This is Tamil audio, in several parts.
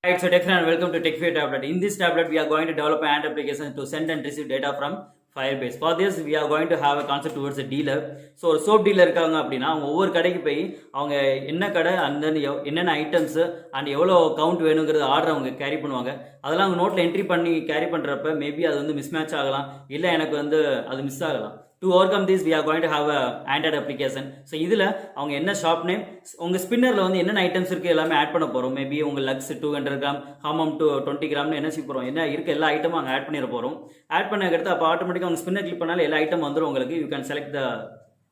Right, so Tech and welcome to TechFear tablet. In this tablet, we are going to develop an application to send and receive data from Firebase. For this, we are going to have a concept towards a dealer. So ஒரு சோப் டீலர் இருக்காங்க அப்படின்னா அவங்க ஒவ்வொரு கடைக்கு போய் அவங்க என்ன கடை அந்த என்னென்ன ஐட்டம்ஸ் அண்ட் எவ்வளோ கவுண்ட் வேணுங்கிறது ஆர்டர் அவங்க கேரி பண்ணுவாங்க. அதெல்லாம் அவங்க நோட்டில் என்ட்ரி பண்ணி கேரி பண்ணுறப்ப மேபி அது வந்து மிஸ் மேட்ச் ஆகலாம், இல்லை எனக்கு வந்து அது மிஸ் ஆகலாம். To overcome this, we are going to have a Android application. So இதில் அவங்க என்ன ஷாப் நேம், உங்கள் ஸ்பின்னரில் வந்து என்னென்ன ஐட்டம்ஸ் இருக்குது எல்லாமே ஆட் பண்ண போகிறோம். மேபி உங்கள் லக்ஸ் 200 கிராம், ஹாமம் 20 கிராம்னு என்ன செய்ய போகிறோம், என்ன இருக்க எல்லா ஐட்டமும் அங்கே ஆட் பண்ணிட போகிறோம். ஆட் பண்ண எடுத்து அப்போ ஆட்டோமேட்டிக்காக உங்கள் ஸ்பின்னர் கிளிக் பண்ணாலும் எல்லா ஐட்டம் வந்துடும் உங்களுக்கு. You can select the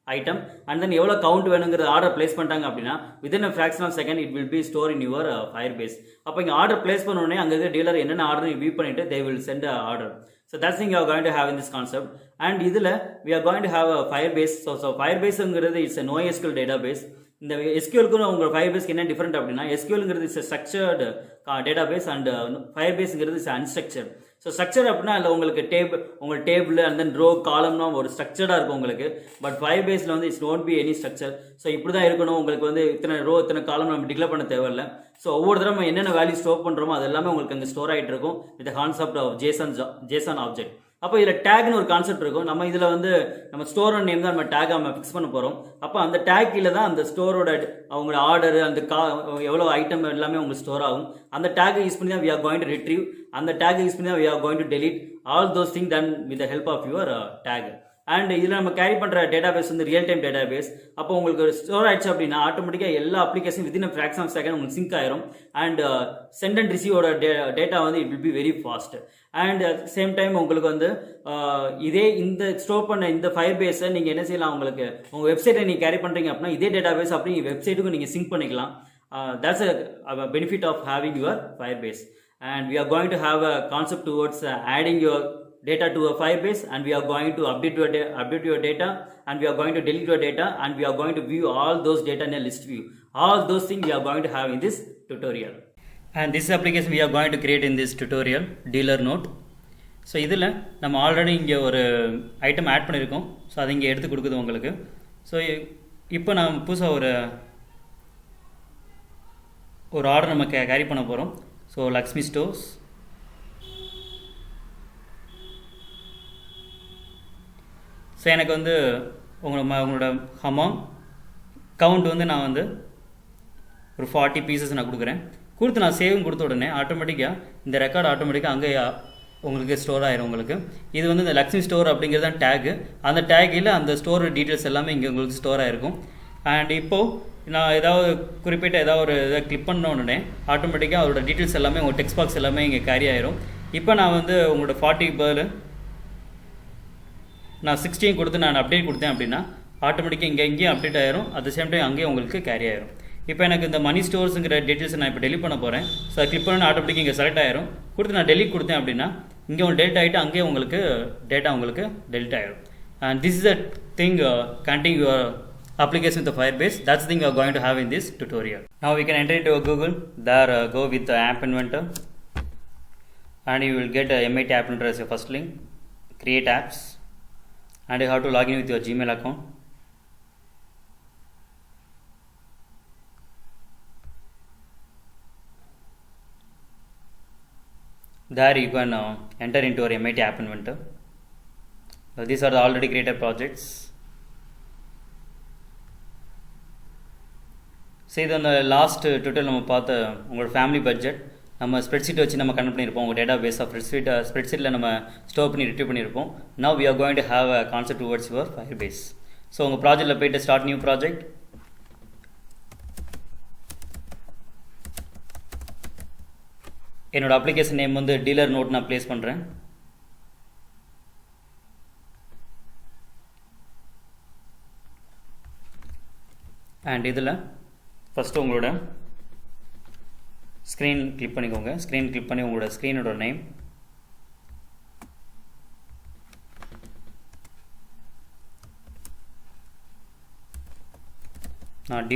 item and then எவ்வளோ கவுண்ட் வேணுங்கிறது ஆர்டர் பிளேஸ் பண்ணிட்டாங்க அப்படின்னா within a fraction of second it will be store in your Firebase. அப்போ இங்கே ஆர்டர் பிளேஸ் பண்ண உடனே அங்கே இருக்க டீலர் என்னென்ன ஆர்டர் வியூ பண்ணிட்டு they will send a order. So that's thing you are going to have in this concept. And இதில் we are going to have a Firebase. So Firebaseங்கிறது இட்ஸ் a NoSQL database. இந்த SQLக்கும் உங்கள் Firebase என்ன டிஃப்ரெண்ட் அப்படின்னா, SQLங்கிறது இட்ஸ் ஸ்ட்ரக்சர்டு டேட்டாபேஸ் அண்ட் Firebaseங்கிறது இட்ஸ் அன்ஸ்ட்ரக்சர்ட். ஸோ ஸ்ட்ரக்சர் அப்படின்னா அதில் உங்களுக்கு உங்கள் டேபிள் அண்ட் தென் ரோ காலம்லாம் ஒரு ஸ்ட்ரக்சர்டாக இருக்கும் உங்களுக்கு. பட் Firebaseல வந்து it's don't be any structure. So இப்படி தான் இருக்கணும், உங்களுக்கு வந்து இத்தனை ரோ இத்தனை காலம் நம்ம டிக்ளேர் பண்ண தேவையில்லை. ஸோ ஒவ்வொரு தடவை நம்ம என்னென்ன வேல்யூ ஸ்டோர் பண்ணுறோமோ அது எல்லாமே உங்களுக்கு அங்கே ஸ்டோர் ஆகிட்டு இருக்கும் with concept of JSON object. அப்போ இதில் டேக்னு ஒரு கான்செப்ட் இருக்கும். நம்ம இதில் வந்து நம்ம ஸ்டோர் நேம் தான் நம்ம டேக் நம்ம ஃபிக்ஸ் பண்ண போகிறோம். அப்போ அந்த டேக் கீழே தான் அந்த ஸ்டோரோட அவங்களோட ஆர்டர் அந்த எவ்வளோ ஐட்டம் எல்லாமே உங்களுக்கு ஸ்டோர் ஆகும். அந்த டேக் யூஸ் பண்ணி தான் we are going to retrieve, அந்த டேக் யூஸ் பண்ணி தான் we are going to delete all those things done with the help of your tag. And இதில் நம்ம கேரி பண்ணுற டேட்டாபேஸ் வந்து ரியல் டைம் டேட்டாபேஸ். அப்போ உங்களுக்கு ஸ்டோர் ஆயிடுச்சு அப்படின்னா ஆட்டோமேட்டிக்காக எல்லா application within a fraction of second உங்களுக்கு சிங்க் ஆயிரும். அண்ட் சென்ட் அண்ட் ரிசீவோட டேட்டா வந்து it will be very fast. And at same time உங்களுக்கு வந்து இதே இந்த ஸ்டோர் பண்ண இந்த Firebase நீங்கள் என்ன செய்யலாம், உங்களுக்கு உங்கள் வெப்சைட்டை நீங்கள் கேரி பண்ணுறீங்க அப்படின்னா இதே டேட்டாபேஸ் அப்படி வெப்சைட்டுக்கும் நீங்கள் சிங்க் பண்ணிக்கலாம். that's a benefit of having your Firebase. And we are going to have a concept towards adding your data to a Firebase, and we are going to update your data, and we are going to delete your data, and we are going to view all those data in a list view. All those things we are going to have in this tutorial. And this application we are going to create in this tutorial, dealer note. So இதில் நம்ம ஆல்ரெடி இங்கே ஒரு ஐட்டம் ஆட் பண்ணியிருக்கோம். ஸோ அதை இங்கே எடுத்து கொடுக்குது உங்களுக்கு. ஸோ இப்போ நான் புதுசாக ஒரு ஆர்டர் நம்ம கேரி பண்ண போகிறோம். So Lakshmi stores. ஸோ எனக்கு வந்து உங்களோட ஹமாம் கவுண்ட் வந்து நான் வந்து ஒரு 40 பீசஸ் நான் கொடுக்குறேன். கொடுத்து நான் சேவும் கொடுத்த உடனே ஆட்டோமேட்டிக்காக இந்த ரெக்கார்டு ஆட்டோமேட்டிக்காக அங்கே உங்களுக்கு ஸ்டோர் ஆயிரும் உங்களுக்கு. இது வந்து இந்த லக்ஷ்மி ஸ்டோர் அப்படிங்கிறது தான் டேகு. அந்த டேக்கில் அந்த ஸ்டோர் டீட்டெயில்ஸ் எல்லாமே இங்கே உங்களுக்கு ஸ்டோர் ஆகிருக்கும். அண்ட் இப்போது நான் ஏதாவது குறிப்பிட்ட ஏதாவது ஒரு இதை கிளிக் பண்ண உடனே ஆட்டோமேட்டிக்காக அதோட டீட்டெயில்ஸ் எல்லாமே உங்கள் டெக்ஸ்ட் பாக்ஸ் எல்லாமே இங்கே கேரி ஆயிரும். இப்போ நான் வந்து உங்களோட 40 பதில் நான் 16 கொடுத்து நான் அப்டேட் கொடுத்தேன் அப்படின்னா ஆட்டோமேட்டிக்காக இங்கேயும் அப்டேட் ஆயிரும். அட் த சேம் டைம் அங்கேயும் உங்களுக்கு கேரி ஆயிரும். இப்போ எனக்கு இந்த மணி ஸ்டோர்ஸுங்கிற டீட்டெயில்ஸ் நான் இப்போ டெலிட் பண்ண போகிறேன். ஸோ அதை கிளிக் பண்ணி ஆட்டோமேட்டிக்காக இங்கே செலக்ட் ஆயிரும். கொடுத்து நான் டெலிட் கொடுத்தேன் அப்படின்னா இங்கே உங்களுக்கு டெலிட் ஆகிட்டு அங்கேயே உங்களுக்கு டேட்டா உங்களுக்கு டெலிட் ஆயிரும். And this is a thing counting your application with the Firebase. That's the thing we are going to have in this tutorial. Now we can enter into Google. There go with the App Inventor, and you will get MIT App Inventor as your first link. Create apps, and you have to log in with your Gmail account. There you can enter into your MIT App Inventor. These are the already created projects. So இது அந்த லாஸ்ட் டுட்டோரியல் நம்ம பார்த்த உங்களோட ஃபேமிலி பட்ஜெட் நம்ம ஸ்ப்ரெட்ஷீட் வச்சு நம்ம கனெக்ட் பண்ணியிருப்போம். உங்கள் டேட்டா பேஸ் ஆஃப் ஸ்ப்ரெட்ஷீட்டில் நம்ம ஸ்டோர் பண்ணி ரிட்ரீவ் பண்ணியிருப்போம். Now we are going to have a concept towards your Firebase. So உங்கள் ப்ராஜெக்ட்டில் போய்ட்டு ஸ்டார்ட் நியூ ப்ராஜெக்ட். என்னோடய அப்ளிகேஷன் நேம் வந்து டீலர் நோட் நான் ப்ளேஸ் பண்ணுறேன். அண்ட் இதில் ஃபஸ்ட்டு உங்களோட ஸ்க்ரீன் கிளிக் பண்ணிக்கோங்க. ஸ்க்ரீன் கிளிக் பண்ணி உங்களோட ஸ்க்ரீனோட நேம், நான்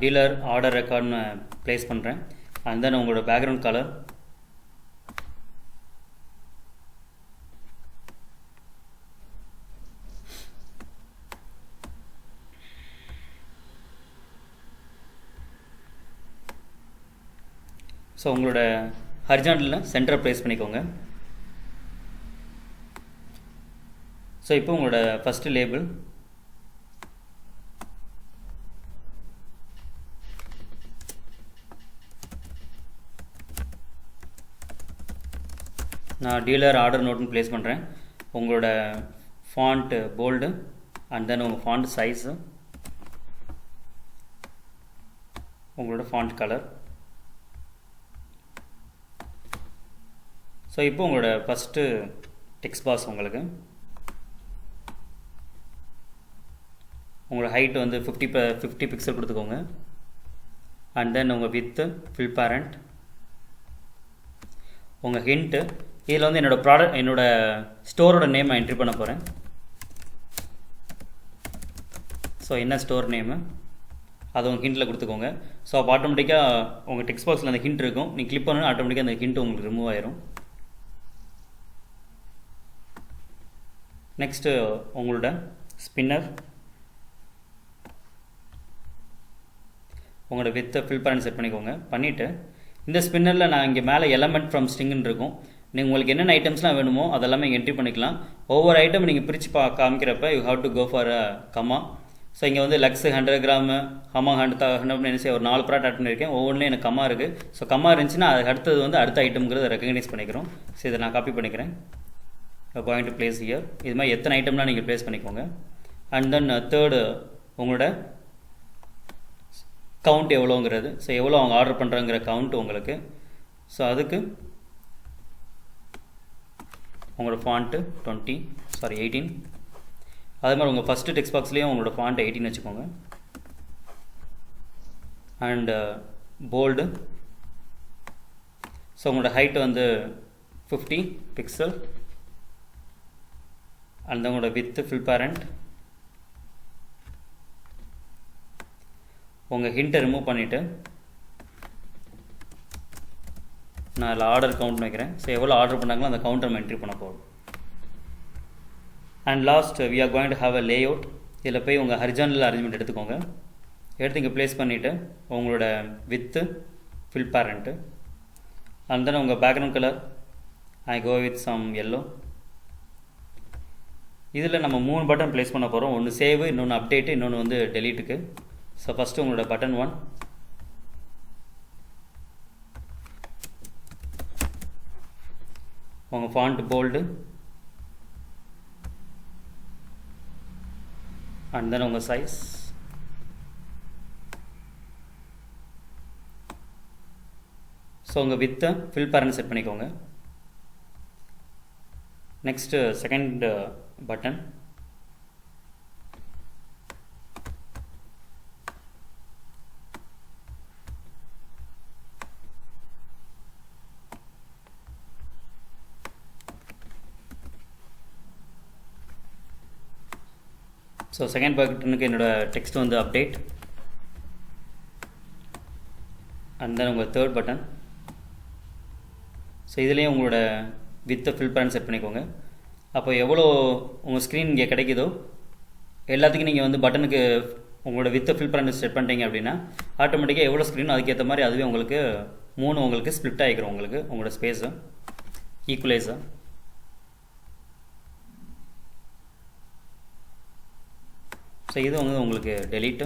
டீலர் ஆர்டர் ரெக்கார்ட்னு ப்ளேஸ் பண்ணுறேன். அண்ட் தென் உங்களோட பேக்ரவுண்ட் கலர் ஸோ உங்களோட ஹரிசாண்டலில் சென்டரை ப்ளேஸ் பண்ணிக்கோங்க. ஸோ இப்போ உங்களோட ஃபஸ்ட்டு லேபிள் நான் டீலர் ஆர்டர் நோட்னு ப்ளேஸ் பண்ணுறேன். உங்களோட ஃபாண்ட் போல்டு அண்ட் தென் உங்கள் ஃபாண்ட் சைஸு, உங்களோட ஃபாண்ட் கலர். ஸோ இப்போ உங்களோட ஃபஸ்ட்டு டெக்ஸ்ட் பாக்ஸ் உங்களுக்கு உங்களோட ஹைட் வந்து 50 பிக்சல் கொடுத்துக்கோங்க. அண்ட் தென் உங்கள் வித்து ஃபில் பேரண்ட், உங்கள் ஹிண்ட்டு. இதில் வந்து என்னோட ஸ்டோரோட நேம் நான் என்ட்ரி பண்ண போகிறேன். ஸோ என்ன ஸ்டோர் நேமு அது உங்கள் ஹிண்ட்டில் கொடுத்துக்கோங்க. ஸோ அப்போ ஆட்டோமேட்டிக்காக உங்கள் டெக்ஸ்ட் பாக்ஸில் அந்த ஹிண்ட் இருக்கும், நீங்கள் கிளிக் பண்ணணும் ஆட்டோமேட்டிக்காக அந்த ஹிண்ட் உங்களுக்கு ரிமூவ் ஆயிரும். நெக்ஸ்ட்டு உங்களோட ஸ்பின்னர், உங்களோட வித்தை ஃபில் பேரண்ட் செட் பண்ணிக்கோங்க. பண்ணிவிட்டு இந்த ஸ்பின்னரில் நான் இங்கே மேலே எலமெண்ட் ஃப்ரம் ஸ்ட்ரிங்னு இருக்கும். நீங்கள் உங்களுக்கு என்னென்ன ஐட்டம்ஸ்லாம் வேணுமோ அதெல்லாமே இங்கே என்ட்ரி பண்ணிக்கலாம். ஒவ்வொரு ஐட்டம் நீங்கள் பிரித்து காமிக்கிறப்ப you have to go for a comma. So இங்கே வந்து லக்ஸ் 100 கிராமு, ஹமா 100 ஒரு 4 ப்ராடக்ட் ஆட் பண்ணியிருக்கேன். ஒவ்வொன்றுலையும் எனக்கு கம்மா இருக்குது. ஸோ கம்மா இருந்துச்சுன்னா அதுக்கு அடுத்தது வந்து அடுத்த ஐட்டம்ங்கிறத ரெக்கக்னைஸ் பண்ணிக்கிறோம். ஸோ இதை நான் காப்பி பண்ணிக்கிறேன். Going to place here. இது மாதிரி எத்தனை ஐட்டம்லாம் நீங்கள் ப்ளேஸ் பண்ணிக்கோங்க. அண்ட் தென் தேர்டு உங்களோட கவுண்ட் எவ்வளோங்கிறது. ஸோ எவ்வளோ அவங்க ஆர்டர் பண்ணுறாங்கிற கவுண்ட் உங்களுக்கு. ஸோ அதுக்கு உங்களோட ஃபாண்ட்டு 18. அதே மாதிரி உங்கள் ஃபஸ்ட்டு டெக்ஸ்ட் பாக்ஸ்லேயும் உங்களோட ஃபாண்ட் 18 வச்சுக்கோங்க. And bold. ஸோ உங்களோட ஹைட் வந்து 50 பிக்சல். அண்ட் உங்களோட வித்து ஃபில் பேரண்ட். உங்கள் ஹிண்ட்டை ரிமூவ் பண்ணிவிட்டு நான் அதில் ஆர்டர் கவுண்ட் வைக்கிறேன். ஸோ எவ்வளோ ஆர்டர் பண்ணாங்களோ அந்த கவுண்டர் நம்ம என்ட்ரி பண்ண போகிறோம். And last we are going to have a layout. இதில் போய் உங்கள் ஹரிசாண்டல் அரேஞ்ச்மெண்ட் எடுத்துக்கோங்க. எடுத்து இங்கே ப்ளேஸ் பண்ணிவிட்டு உங்களோட width fill parent and then உங்கள் background colour I go with some yellow. இதில் நம்ம 3 பட்டன் ப்ளேஸ் பண்ண போகிறோம். ஒன்று சேவ், இன்னொன்று அப்டேட்டு, இன்னொன்று வந்து டெலீட்டுக்கு. ஸோ ஃபஸ்ட்டு உங்களோட பட்டன் 1, உங்கள் ஃபாண்ட் போல்டு அண்ட் தென் உங்கள் சைஸ். ஸோ உங்கள் வித்தை ஃபில் பேரண்ட் செட் பண்ணிக்கோங்க. Next second button so second பட்டனுக்கு என்னோடய டெக்ஸ்ட் வந்து அப்டேட். அண்ட் தென் உங்கள் தேர்ட் பட்டன். ஸோ இதுலேயும் உங்களோட வித்தை ஃபில் பேரண்ட் செட் பண்ணிக்கோங்க. அப்போ எவ்வளோ உங்கள் ஸ்க்ரீன் இங்கே கிடைக்குதோ எல்லாத்துக்கும் நீங்கள் வந்து பட்டனுக்கு உங்களோட வித்தை ஃபில் பேரண்ட் செட் பண்ணிட்டீங்க அப்படின்னா ஆட்டோமேட்டிக்காக எவ்வளோ ஸ்க்ரீனோ அதுக்கேற்ற மாதிரி அதுவே உங்களுக்கு 3 உங்களுக்கு ஸ்ப்ளிட் ஆகிக்கிறோம். உங்களுக்கு உங்களோட ஸ்பேஸு ஈக்குவலைஸாக. ஸோ இது வந்து உங்களுக்கு டெலீட்டு.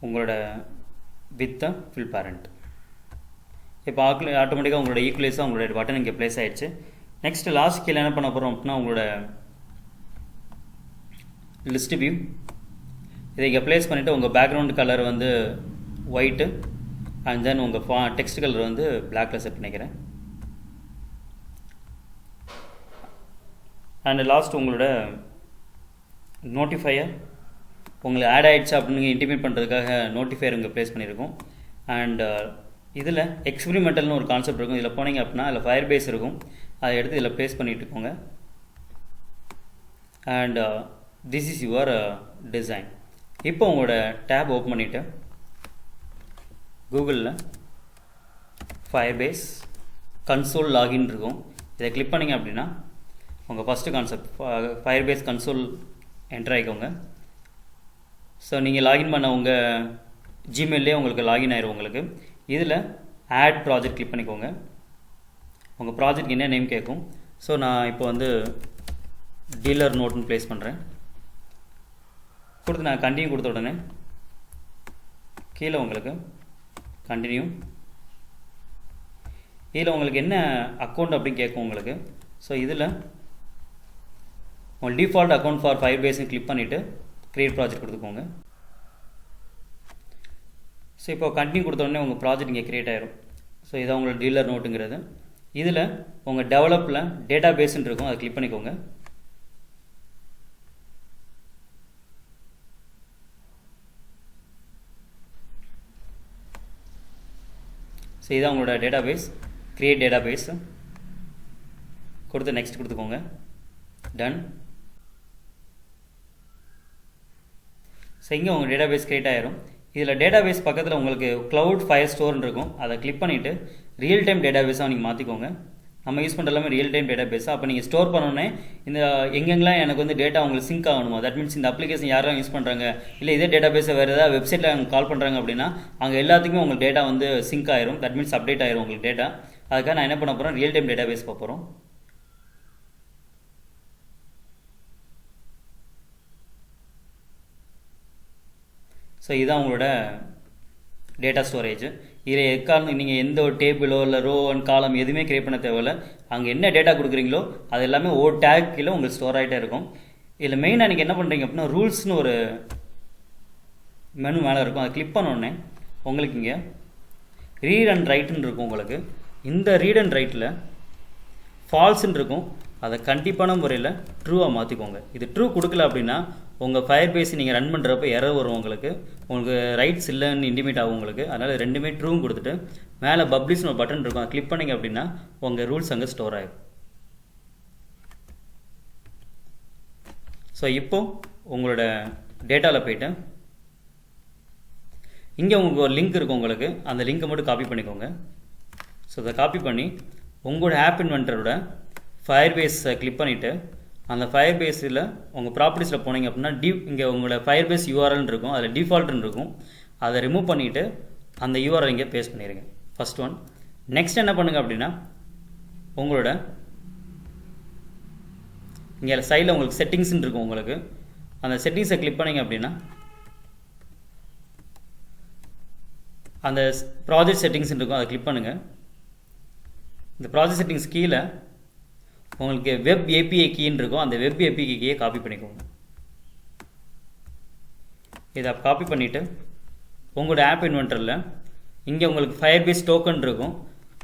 உங்களோட வித்தை ஃபில் பேரண்ட் இப்போ ஆட்டோமேட்டிக்காக உங்களோட ஈக்குவலைஸாக உங்களோட பட்டன் இங்கே ப்ளேஸ் ஆகிடுச்சு. நெக்ஸ்ட் லாஸ்ட் கீழே என்ன பண்ண போகிறோம் அப்படின்னா உங்களோட லிஸ்ட் வியூ இதை இங்கே ப்ளேஸ் பண்ணிவிட்டு உங்கள் பேக்ரவுண்ட் கலர் வந்து ஒயிட்டு அண்ட் தென் உங்கள் டெக்ஸ்ட் கலர் வந்து பிளாக்கில் செட் பண்ணிக்கிறேன். அண்ட் லாஸ்ட் உங்களோட நோட்டிஃபையர் உங்களுக்கு ஆட் ஆகிடுச்சு அப்படின்னு நீங்கள் இன்டிமேட் பண்ணுறதுக்காக நோட்டிஃபையர் இங்கே ப்ளேஸ் பண்ணியிருக்கோம். அண்ட் இதில் எக்ஸ்பிரிமெண்டல்னு ஒரு கான்செப்ட் இருக்கும். இதில் போனீங்க அப்படின்னா அதில் ஃபயர் பேஸ் இருக்கும். அதை எடுத்து இதில் ப்ளேஸ் பண்ணிட்டு இருக்கோங்க. And this is your design. இப்போ உங்களோட டேப் ஓப்பன் பண்ணிவிட்டு கூகுளில் ஃபயர் பேஸ் கன்சோல் லாகின் இருக்கும். இதை கிளிக் பண்ணிங்க அப்படின்னா உங்கள் first concept fire console enter ஆகிக்கோங்க. ஸோ நீங்கள் லாகின் பண்ண உங்கள் ஜிமெயிலே உங்களுக்கு லாகின் ஆயிரும் உங்களுக்கு. இதில் ஆட் ப்ராஜெக்ட் கிளிக் பண்ணிக்கோங்க. உங்கள் ப்ராஜெக்ட் என்ன நேம் கேட்கும். ஸோ நான் இப்போ வந்து டீலர் நோட்னு ப்ளேஸ் பண்ணுறேன். கொடுத்து நான் கண்டினியூ கொடுத்த உடனே கீழே உங்களுக்கு கண்டினியூ. இதில் உங்களுக்கு என்ன அக்கௌண்ட் அப்படின்னு கேட்கும் உங்களுக்கு. ஸோ இதில் உங்கள் டிஃபால்ட் அக்கௌண்ட் ஃபார் ஃபயர்பேஸ்னு கிளிக் பண்ணிவிட்டு க்ரியேட் ப்ராஜெக்ட் கொடுத்துக்கோங்க. ஸோ இப்போ கண்டினியூ கொடுத்த உடனே உங்கள் ப்ராஜெக்ட் இங்கே க்ரியேட் ஆயிரும். ஸோ இதான் உங்களோட டீலர் நோட்டுங்கிறது. இதில் உங்கள் டெவலப்பில் டேட்டா பேஸ்ன்னு இருக்கும், அதை கிளிக் பண்ணிக்கோங்க. ஸோ இதான் உங்களோட database, create database கொடுத்து நெக்ஸ்ட் கொடுத்துக்கோங்க. டன். ஸோ இங்கே உங்கள் டேட்டா பேஸ் க்ரியேட் ஆயிரும். இதில் டேட்டா பேஸ் பக்கத்தில் உங்களுக்கு க்ளவுட் ஃபயர் ஸ்டோர்னு இருக்கும், அதை கிளிக் பண்ணிவிட்டு ரியல் டைம் டேட்டா பேஸாக நீங்கள் மாற்றிக்கோங்க. நம்ம யூஸ் பண்ணுற எல்லாமே ரியல் டைம் டேட்டா பேஸாக. அப்போ நீங்கள் ஸ்டோர் பண்ணோன்னே இந்த எங்கெங்கெல்லாம் எனக்கு வந்து டேட்டா உங்களுக்கு சிங்க் ஆகணுமோ, தட் மீன்ஸ் இந்த அப்ளிகேஷன் யாரெல்லாம் யூஸ் பண்ணுறாங்க, இல்லை இதே டேட்டா பேஸை வேறு ஏதாவது வெப்சைட்டில் அவங்க கால் பண்ணுறாங்க அப்படின்னா அங்கே எல்லாத்துக்குமே உங்களுக்கு டேட்டா வந்து சிங்க் ஆயிரும், தட் மீன்ஸ் அப்டேட் ஆயிரும் உங்களுக்கு டேட்டா. அதுக்காக நான் என்ன பண்ண போகிறேன், ரியல் டைம் டேட்டா பேஸ் பார்க்க போகிறோம். ஸோ இதுதான் உங்களோட டேட்டா ஸ்டோரேஜ். இதில் எக்காரணம் நீங்கள் எந்த ஒரு டேபிளோ இல்லை ரோ அண்ட் காலம் எதுவுமே கிரியேட் பண்ண தேவையில்லை. அங்கே என்ன டேட்டா கொடுக்குறீங்களோ அது எல்லாமே ஒரு டேக் கீழே உங்களுக்கு ஸ்டோர் ஆகிட்டே இருக்கும். இதில் மெயினாக நீங்கள் என்ன பண்ணுறீங்க அப்படின்னா ரூல்ஸ்னு ஒரு மெனு மேலே இருக்கும், அதை கிளிக் பண்ணோடனே உங்களுக்கு இங்கே ரீட் அண்ட் ரைட்டுன்னு இருக்கும் உங்களுக்கு. இந்த ரீட் அண்ட் ரைட்டில் ஃபால்ஸ்ன்னு இருக்கும், அதை கண்டிப்பான முறையில் ட்ரூவாக மாற்றிக்கோங்க. இது ட்ரூ கொடுக்கல அப்படின்னா உங்கள் ஃபயர்பேஸ் நீங்கள் ரன் பண்ணுறப்ப எரர் வரும் உங்களுக்கு ரைட்ஸ் இல்லைன்னு இன்டிமேட் ஆகும் உங்களுக்கு. அதனால் ரெண்டுமே ட்ரூவும் கொடுத்துட்டு மேலே பப்ளிஷ்னு ஒரு பட்டன் இருக்கும், அதை கிளிக் பண்ணிங்க அப்படின்னா உங்கள் ரூல்ஸ் அங்கே ஸ்டோர் ஆகிடும். ஸோ இப்போ உங்களோட டேட்டாவில் போய்ட்டு இங்கே உங்களுக்கு ஒரு லிங்க் இருக்கும் உங்களுக்கு, அந்த லிங்க்கை மட்டும் காப்பி பண்ணிக்கோங்க. ஸோ அதை காப்பி பண்ணி உங்களோட ஆப் இன்வென்டரோட ஃபயர்பேஸை கிளிக் பண்ணிவிட்டு அந்த ஃபயர்பேஸில் உங்கள் ப்ராப்பர்ட்டிஸில் போனீங்க அப்படின்னா இங்கே உங்களோட ஃபயர்பேஸ் யூஆர்எல்னு இருக்கும், அதில் டிஃபால்ட்னு இருக்கும், அதை ரிமூவ் பண்ணிவிட்டு அந்த யூஆர்எல் இங்கே பேஸ்ட் பண்ணிடுங்க. First one. நெக்ஸ்ட் என்ன பண்ணுங்கள் அப்படின்னா உங்களோட இங்கே சைடில் உங்களுக்கு செட்டிங்ஸ்ன்னு இருக்கும் உங்களுக்கு, அந்த செட்டிங்ஸை கிளிக் பண்ணிங்க அப்படின்னா அந்த ப்ராஜெக்ட் செட்டிங்ஸ்ன்னு இருக்கும், அதை கிளிக் பண்ணுங்கள். இந்த ப்ராஜெக்ட் செட்டிங்ஸ் கீழே உங்களுக்கு வெப் ஏபிஐ கீன்னு இருக்கும், அந்த வெப் ஏபிஐ கீயை காப்பி பண்ணிக்கோங்க. இதை காப்பி பண்ணிவிட்டு உங்களோட ஆப் இன்வென்டரில் இங்கே உங்களுக்கு ஃபயர்பேஸ் டோக்கன் இருக்கும்,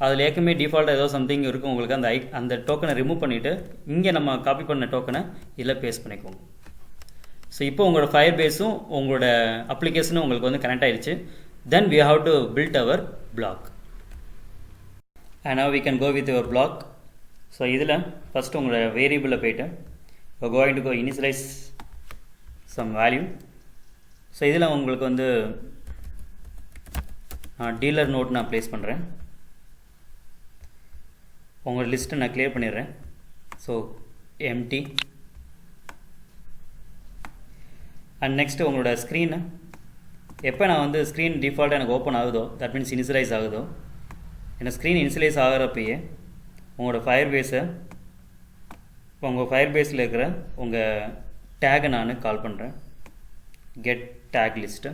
அதில் ஏற்கனவே டிஃபால்ட்டாக ஏதோ சம்திங் இருக்கும் உங்களுக்கு, அந்த டோக்கனை ரிமூவ் பண்ணிவிட்டு இங்கே நம்ம காப்பி பண்ண டோக்கனை இதில் பேஸ்ட் பண்ணிக்கோங்க. ஸோ இப்போ உங்களோட ஃபயர்பேஸும் உங்களோட அப்ளிகேஷனும் உங்களுக்கு வந்து கனெக்ட் ஆகிடுச்சு. தென் we have to build our block and now we can go with our block. So இதில் ஃபஸ்ட்டு உங்களோட வேரியபிளில் போய்ட்டு going to go initialize some value. So இதில் உங்களுக்கு வந்து டீலர் நோட் நான் ப்ளேஸ் பண்ணுறேன். உங்களோட லிஸ்ட்டை நான் கிளியர் பண்ணிடுறேன். So empty. அண்ட் நெக்ஸ்ட்டு உங்களோட ஸ்க்ரீனு எப்போ நான் வந்து ஸ்க்ரீன் டிஃபால்ட்டாக எனக்கு ஓப்பன் ஆகுதோ, தட் மீன்ஸ் இனிஷியலைஸ் ஆகுதோ, எனக்கு ஸ்க்ரீன் இனிஷியலைஸ் ஆகிறப்பயே உங்களோட ஃபயர்பேஸை உங்கள் ஃபயர்பேஸில் இருக்கிற உங்கள் டேகை நான் கால் பண்ணுறேன், கெட் டேக் லிஸ்ட்டு.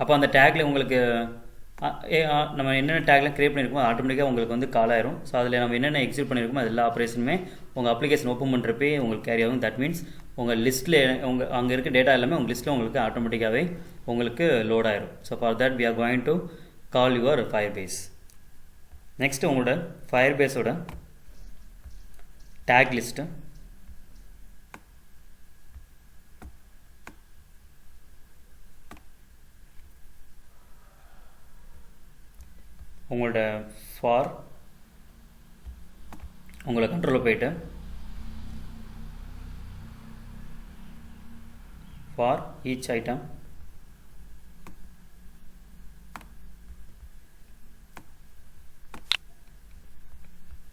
அப்போ அந்த டேக்கில் உங்களுக்கு நம்ம என்னென்ன டேக்லாம் க்ரியேட் பண்ணியிருக்கோம் ஆட்டோமேட்டிக்காக உங்களுக்கு வந்து கால் ஆயிரும். ஸோ அதில் நம்ம என்னென்ன எக்ஸிக்யூட் பண்ணியிருக்கோம் அது எல்லா ஆப்ரேஷனுமே உங்கள் அப்ளிகேஷன் ஓப்பன் பண்ணுறப்பே உங்களுக்கு கேரி ஆகும். தட் மீன்ஸ் உங்கள் லிஸ்ட்டில் அங்கே இருக்க டேட்டா எல்லாமே உங்கள் லிஸ்ட்டில் உங்களுக்கு ஆட்டோமேட்டிக்காகவே உங்களுக்கு லோட் ஆயிரும். So for that we are going to call your Firebase. Next உங்களோட ஃபயர்பேஸோட டேக் லிஸ்ட்டு உங்களோட ஃபார் உங்களை கண்ட்ரோலில் போயிட்டு ஃபார் ஈச் ஐட்டம்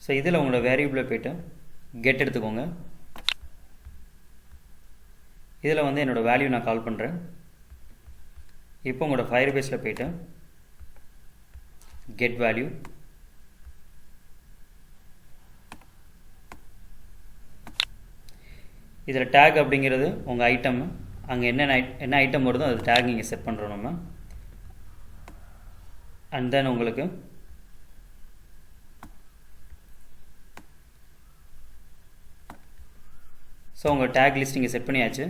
ஸோ இதில் உங்களோட வேரியபிளில் போய்ட்டு கெட் எடுத்துக்கோங்க. இதில் வந்து என்னோடய வேல்யூ நான் கால் பண்ணுறேன். இப்போ உங்களோட ஃபயர்பேஸில் போய்ட்டு கெட் வேல்யூ, இதில் டேக் அப்படிங்கிறது உங்கள் ஐட்டம், அங்கே என்ன ஐட்டம் வருதோ அது டேக் நீங்கள் செட் பண்ணுறோம் நம்ம. அண்ட் தென் உங்களுக்கு ஸோ உங்கள் டேக் லிஸ்ட் இங்கே செட் பண்ணியாச்சு.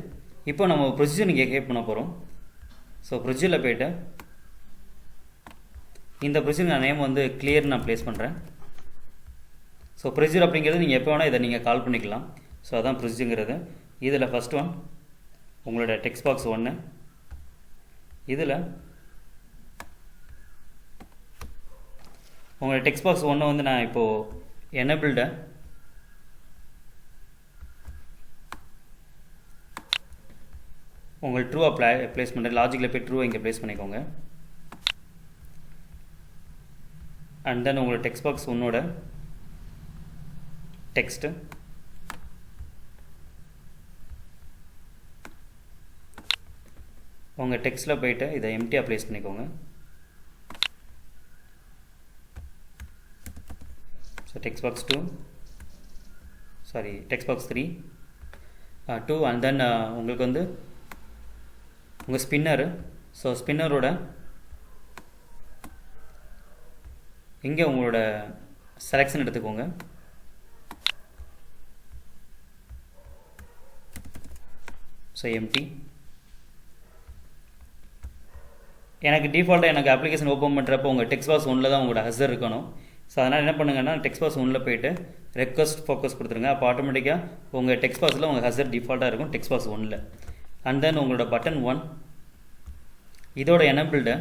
இப்போ நம்ம ப்ரொசீஜர் நீங்கள் கிரியேட் பண்ண போகிறோம். ஸோ ப்ரொசீஜரில் போய்ட்டு இந்த ப்ரொசீஜர் நான் நேம் வந்து கிளியர் நான் ப்ளேஸ் பண்ணுறேன். ஸோ ப்ரொசீஜர் அப்படிங்கிறது நீங்கள் எப்போ வேணால் இதை நீங்கள் கால் பண்ணிக்கலாம். ஸோ அதான் ப்ரொசீஜருங்கிறது. இதில் ஃபஸ்ட் ஒன் உங்களோட டெக்ஸ்ட் பாக்ஸ் 1, இதில் உங்களோட டெக்ஸ்ட் பாக்ஸ் 1 வந்து நான் இப்போது எனேபிள்ட உங்கள் ட்ரூவாக ப்ளேஸ் பண்ணுறேன். லாஜிக்கில் போய் ட்ரூவை இங்கே ப்ளேஸ் பண்ணிக்கோங்க. அண்ட் தென் உங்களோட டெக்ஸ்ட் பாக்ஸ் 1ஓட டெக்ஸ்ட்டு உங்கள் டெக்ஸ்ட்டில் போய்ட்டு இதை எம்டியாக ப்ளேஸ் பண்ணிக்கோங்க. So text box 3 2 and then உங்களுக்கு வந்து உங்கள் ஸ்பின்னரு. ஸோ ஸ்பின்னரோட இங்கே உங்களோட செலெக்ஷன் எடுத்துக்கோங்க. So empty. எனக்கு டிஃபால்ட்டாக எனக்கு அப்ளிகேஷன் ஓப்பன் பண்ணுறப்போ உங்கள் டெக்ஸ்ட் பாக்ஸ் 1 தான் உங்களோட ஹசர் இருக்கணும். ஸோ அதனால் என்ன பண்ணுங்கன்னா டெக்ஸ்ட் பாக்ஸ் 1 போய்ட்டு ரெக்வஸ்ட் ஃபோக்கஸ் கொடுத்துருங்க. அப்போ ஆட்டோமேட்டிக்காக உங்கள் டெக்ஸ்ட் பாக்ஸில் உங்கள் ஹசர் டிஃபால்ட்டாக இருக்கும் டெக்ஸ்ட் பாக்ஸ் 1. அண்ட் தென் உங்களோட பட்டன் 1 இதோட எனேபிள்ட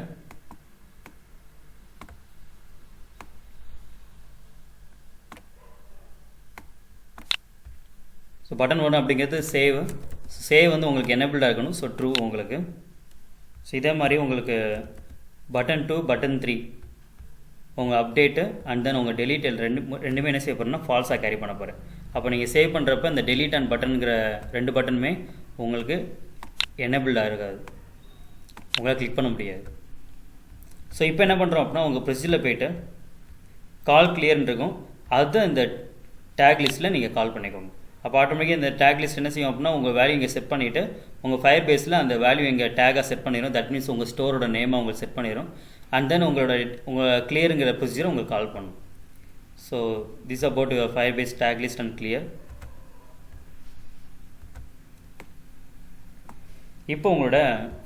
ஸோ பட்டன் 1 அப்படிங்கிறது சேவ் வந்து உங்களுக்கு எனேபிள்டாக இருக்கணும். ஸோ ட்ரூ உங்களுக்கு. ஸோ இதே மாதிரி உங்களுக்கு பட்டன் 2 பட்டன் 3 உங்கள் அப்டேட்டு அண்ட் தென் உங்கள் டெலீட் ரெண்டுமே என்ன சேவ் பண்ணால் ஃபால்ஸாக கேரி பண்ண போகிறேன். அப்போ நீங்கள் சேவ் பண்ணுறப்ப இந்த டெலீட் அண்ட் பட்டனுங்கிற 2 பட்டனுமே உங்களுக்கு எனேபிள்டாக இருக்காது, உங்களால் கிளிக் பண்ண முடியாது. ஸோ இப்போ என்ன பண்ணுறோம் அப்படின்னா உங்கள் ப்ரொசீஜரில் போய்ட்டு கால் கிளியர்னு இருக்கும், அதுதான் இந்த டேக் லிஸ்ட்டில் நீங்கள் கால் பண்ணிக்கோங்க. அப்போ ஆட்டோமேட்டிக்காக இந்த டேக் லிஸ்ட் என்ன செய்யும் அப்படின்னா உங்கள் வேல்யூ இங்கே செட் பண்ணிவிட்டு உங்கள் ஃபயர் பேஸில் அந்த வேல்யூ இங்கே டேக்காக செட் பண்ணிடும். தட் மீன்ஸ் உங்கள் ஸ்டோரோட நேமை உங்களுக்கு செட் பண்ணிடும். அண்ட் தென் உங்கள் கிளியருங்கிற ப்ரொசீஜர் உங்களுக்கு கால் பண்ணும். So this about your Firebase tag list and clear. இப்போ உங்களோட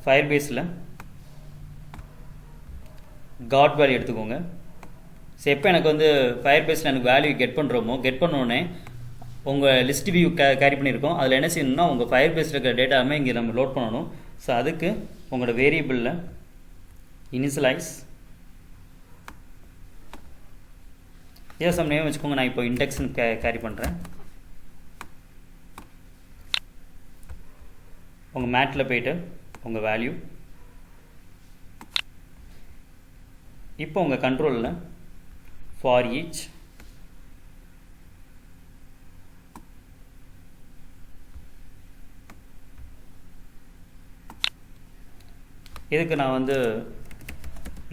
ஃபயர் பேஸில் காட் வேல்யூ எடுத்துக்கோங்க. ஸோ எப்போ எனக்கு வந்து ஃபயர் பேஸில் எனக்கு வேல்யூ கெட் பண்ணோடனே உங்கள் லிஸ்ட் வியூ கேரி பண்ணியிருக்கோம். அதில் என்ன செய்யணும்னா உங்கள் ஃபயர் பேஸில் இருக்கிற டேட்டாவுமே இங்கே நம்ம லோட் பண்ணணும். ஸோ அதுக்கு உங்களோட வேரியபிளில் இனிஷியலைஸ் ஏதோ சம் நேம் வச்சுக்கோங்க. நான் இப்போ இண்டெக்ஸ்னு கேரி பண்ணுறேன். உங்கள் மேட்டில் போய்ட்டு உங்கள் வேல்யூ இப்போ உங்கள் கண்ட்ரோலில் ஃபார் ஈச் இதுக்கு நான் வந்து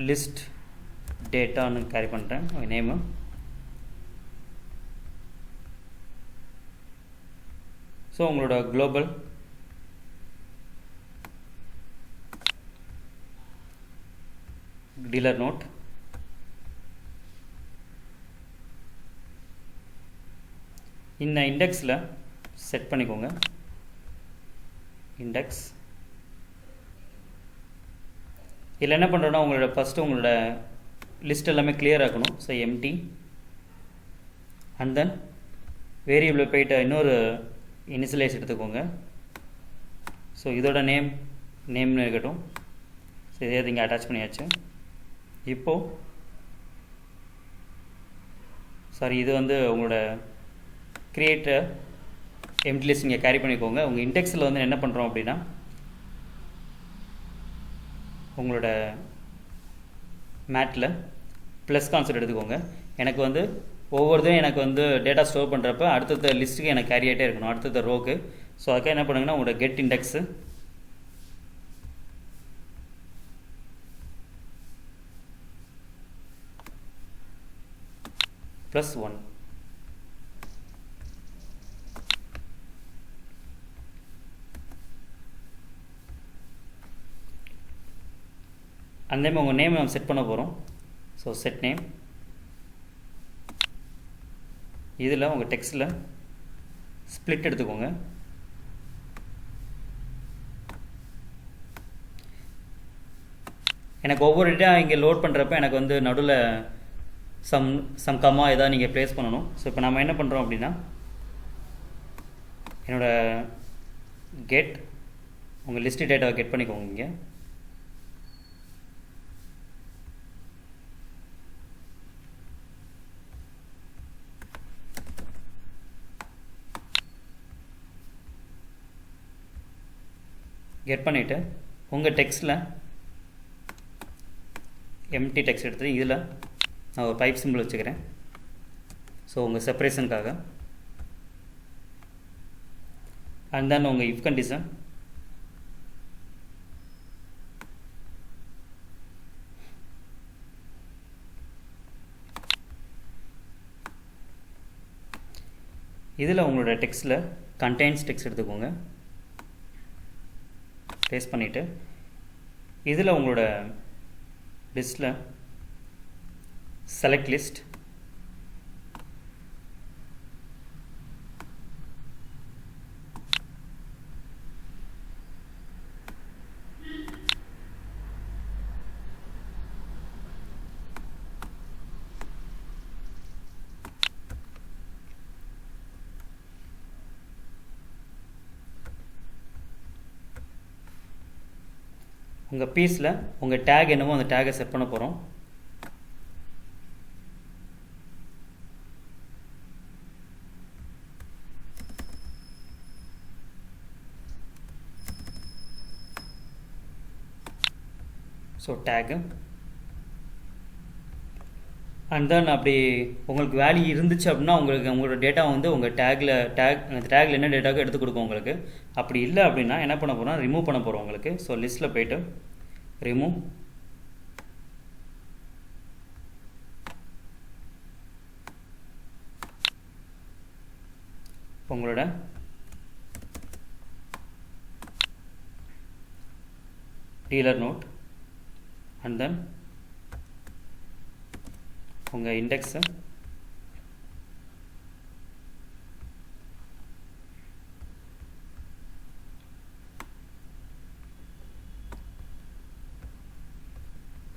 லிஸ்ட் டேட்டான்னு கேரி பண்ணுறேன் நேமு. ஸோ உங்களோட குளோபல் டீலர் நோட் இந்த இண்டெக்ஸில் செட் பண்ணிக்கோங்க. இண்டெக்ஸ் இதில் என்ன பண்ணுறோன்னா உங்களோட ஃபஸ்ட்டு உங்களோட லிஸ்ட் எல்லாமே கிளியர் ஆகணும். ஸோ எம்டி அண்ட் தென் வேரியபிளில் போய்ட்டு இன்னொரு இனிஷியலைஸ் எடுத்துக்கோங்க. ஸோ இதோட நேம்னு இருக்கட்டும். ஸோ இதே இங்கே அட்டாச் பண்ணியாச்சு. இப்போது இது வந்து உங்களோட கிரியேட் எம்டி லிஸ்ட் இங்கே கேரி பண்ணிக்கோங்க. உங்கள் இண்டெக்ஸில் வந்து என்ன பண்ணுறோம் அப்படின்னா உங்களோட மேட்டில் ப்ளஸ் கான்செப்ட் எடுத்துக்கோங்க. எனக்கு வந்து ஒவ்வொருத்தையும் எனக்கு வந்து டேட்டா ஸ்டோர் பண்ணுறப்ப அடுத்தடுத்த லிஸ்ட்டுக்கு எனக்கு கேரி ஆகிட்டே இருக்கணும், அடுத்தடுத்த ரோக்கு. ஸோ அதுக்காக என்ன பண்ணுங்கன்னா உங்களோட கெட் இண்டெக்ஸு +1. அந்த நேம் உங்கள் நேம் நம்ம செட் பண்ண போகிறோம். So set name. இதில் உங்கள் டெக்ஸ்ட்டில் ஸ்ப்ளிட் எடுத்துக்கோங்க. எனக்கு ஒவ்வொரு டேட்டா இங்கே லோட் பண்ணுறப்ப எனக்கு வந்து நடுவில் சம் கம்மா எதாவது நீங்கள் ப்ளேஸ் பண்ணணும். ஸோ இப்போ நம்ம என்ன பண்ணுறோம் அப்படின்னா என்னோடய கெட் உங்கள் லிஸ்ட்டு டேட்டாவை கெட் பண்ணிக்கோங்க. இங்கே கெட் பண்ணிவிட்டு உங்கள் டெக்ஸ்ட்டில் எம்டி டெக்ஸ்ட் எடுத்து இதில் நான் ஒரு பைப் சிம்பிள் வச்சுக்கிறேன். ஸோ உங்கள் செப்பரேஷனுக்காக. அண்ட் தென் உங்கள் இஃப் கண்டிஷன். இதில் உங்களோட டெக்ஸ்ட்டில் கண்டெய்ன்ஸ் டெக்ஸ்ட் எடுத்துக்கோங்க. பேஸ்ட் பண்ணிவிட்டு இதில் உங்களோட லிஸ்ட்டில் செலக்ட் லிஸ்ட் உங்கள் பீஸில் உங்கள் டேக் என்னவோ அந்த டேகை செட் பண்ண போகிறோம். ஸோ டேகு அண்ட் தென் அப்படி உங்களுக்கு வேல்யூ இருந்துச்சு அப்படின்னா உங்களோட டேட்டா வந்து உங்கள் அந்த டேக்கில் என்ன டேட்டாவுக்கு எடுத்து கொடுக்கும் உங்களுக்கு. அப்படி இல்லை அப்படின்னா என்ன பண்ண போகிறோம், ரிமூவ் பண்ண போகிறோம் உங்களுக்கு. ஸோ லிஸ்ட்டில் போய்ட்டு ரிமூவ். உங்களோட டீலர் நோட் அண்ட் தென் உங்கள் இண்டெக்ஸு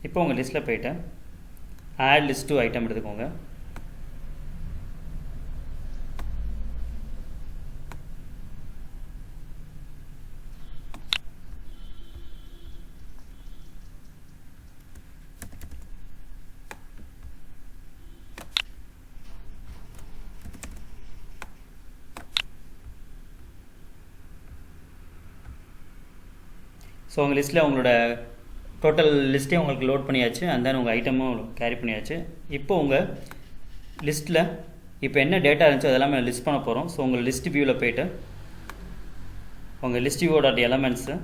இப்போ உங்கள் லிஸ்ட்டில் போய்ட்டு ஆட் லிஸ்ட் டு ஐட்டம் எடுத்துக்கோங்க. ஸோ உங்கள் லிஸ்ட்டில் உங்களோட டோட்டல் லிஸ்ட்டே உங்களுக்கு லோட் பண்ணியாச்சு. அண்ட் தென் உங்கள் ஐட்டமும் கேரி பண்ணியாச்சு. இப்போ உங்கள் லிஸ்ட்டில் இப்போ என்ன டேட்டா இருந்துச்சோ அதெல்லாமே லிஸ்ட் பண்ண போகிறோம். ஸோ உங்கள் லிஸ்ட் வியூவில் போய்ட்டு உங்கள் லிஸ்ட் வியூ டாட் எலமெண்ட்ஸு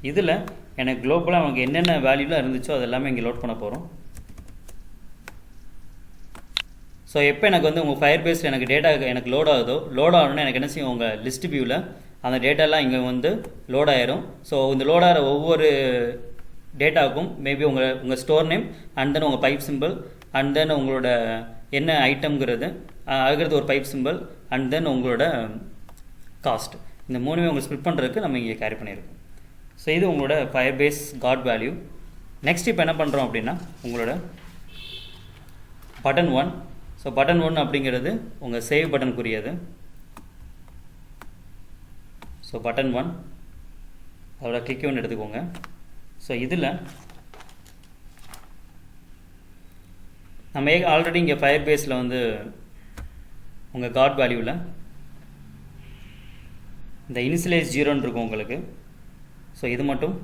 இதில் எனக்கு குளோபலாக உங்களுக்கு என்னென்ன வேல்யூலாம் இருந்துச்சோ அதெல்லாமே இங்கே லோட் பண்ண போகிறோம். ஸோ எப்போ எனக்கு வந்து உங்கள் ஃபயர் பேஸில் எனக்கு டேட்டா எனக்கு லோட் ஆகணும்னா எனக்கு என்ன செய்யும், உங்கள் லிஸ்ட் வியூவில் அந்த டேட்டாலாம் இங்கே வந்து லோட் ஆயிரும். ஸோ இந்த லோட் ஆகிற ஒவ்வொரு டேட்டாவுக்கும் மேபி உங்கள் ஸ்டோர் நேம் அண்ட் தென் உங்கள் பைப் சிம்பிள் அண்ட் தென் உங்களோட என்ன ஐட்டம்ங்கிறது அதுக்கிறது ஒரு பைப் சிம்பிள் அண்ட் தென் உங்களோட காஸ்ட், இந்த மூணுமே உங்களுக்கு ஸ்ப்ளிட் பண்ணுறதுக்கு நம்ம இங்கே கேரி பண்ணியிருக்கோம். ஸோ இது உங்களோட Firebase got value. Next இப்போ என்ன பண்ணுறோம் அப்படின்னா உங்களோட பட்டன் 1. ஸோ பட்டன் 1 அப்படிங்கிறது உங்கள் சேவ் பட்டனுக்குரியது. ஸோ பட்டன் 1 அதோட கிளிக் ஒன்று எடுத்துக்கோங்க. ஸோ இதில் நம்ம ஆல்ரெடி இங்கே ஃபயர் பேஸில் வந்து உங்கள் காட் வேல்யூவில் இந்த இனிஷியலைஸ் 0ன்னு இருக்கும் உங்களுக்கு. ஸோ இது மட்டும்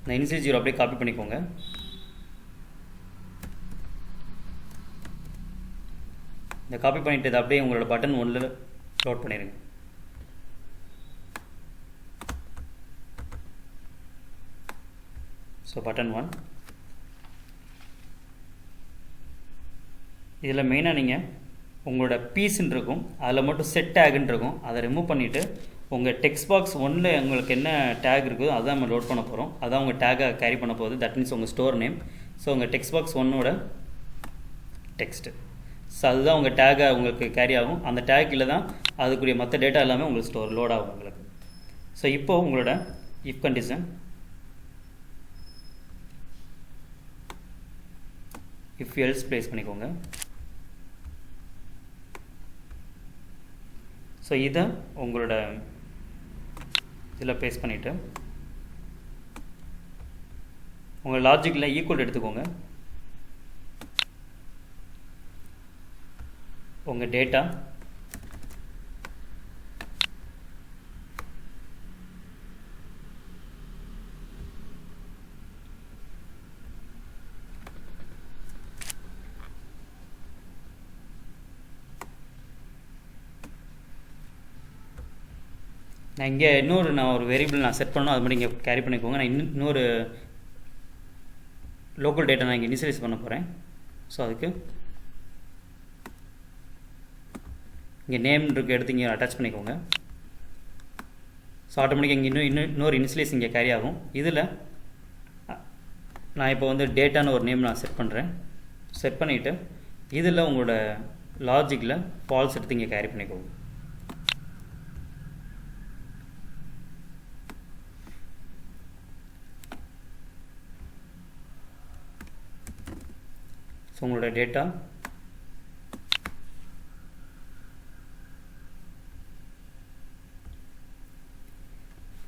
இந்த இனிஷியல் 0 அப்படியே காப்பி பண்ணிக்கோங்க. இந்த காப்பி பண்ணிட்டு இதை அப்படியே உங்களோட பட்டன் 1ல் லோட் பண்ணிடுங்க. So button 1. இதில் மெயினாக நீங்கள் உங்களோட பீஸ்ன்னு இருக்கும், அதில் மட்டும் செட் டேக்குன்னு இருக்கும், அதை ரிமூவ் பண்ணிவிட்டு உங்கள் டெக்ஸ்ட் பாக்ஸ் 1ல் உங்களுக்கு என்ன டேக் இருக்குதோ அதுதான் நம்ம லோட் பண்ண போகிறோம். அதான் உங்கள் டேக்கை கேரி பண்ண போகுது. தட் மீன்ஸ் உங்கள் ஸ்டோர் நேம். ஸோ உங்கள் டெக்ஸ்ட் பாக்ஸ் 1ஓட டெக்ஸ்ட்டு. ஸோ அதுதான் உங்கள் டேக்கை உங்களுக்கு கேரி ஆகும். அந்த டேக்கில் தான் அதுக்குரிய மற்ற டேட்டா எல்லாமே உங்களுக்கு ஸ்டோர் லோட் ஆகும் உங்களுக்கு. ஸோ இப்போது உங்களோட if condition, if else place பண்ணிக்கோங்க. ஸோ இதை உங்களோட இதில் பேஸ்ட் பண்ணிவிட்டு உங்கள் லாஜிக்கில் ஈக்குவல் எடுத்துக்கோங்க. உங்கள் டேட்டா நான் இங்கே நான் ஒரு வேரியபிள் நான் செட் பண்ணணும், அது மட்டும் இங்கே கேரி பண்ணிக்கோங்க. நான் இன்னொரு லோக்கல் டேட்டா நான் இங்கே இனிஷியலைஸ் பண்ண போகிறேன். ஸோ அதுக்கு இங்கே நேம் இருக்கு, எடுத்து இங்கே அட்டாச் பண்ணிக்கோங்க. ஸோ ஆட்டோமேட்டிக்காக இங்கே இன்னொரு இனிஷியலைஸ் இங்கே கேரி ஆகும். இதில் நான் இப்போ வந்து டேட்டான்னு ஒரு நேம் நான் செட் பண்ணுறேன். செட் பண்ணிவிட்டு இதில் உங்களோட லாஜிக்கில் ஃபால்ஸ் எடுத்து இங்கே கேரி பண்ணிக்கோங்க. ஸோ உங்களோட டேட்டா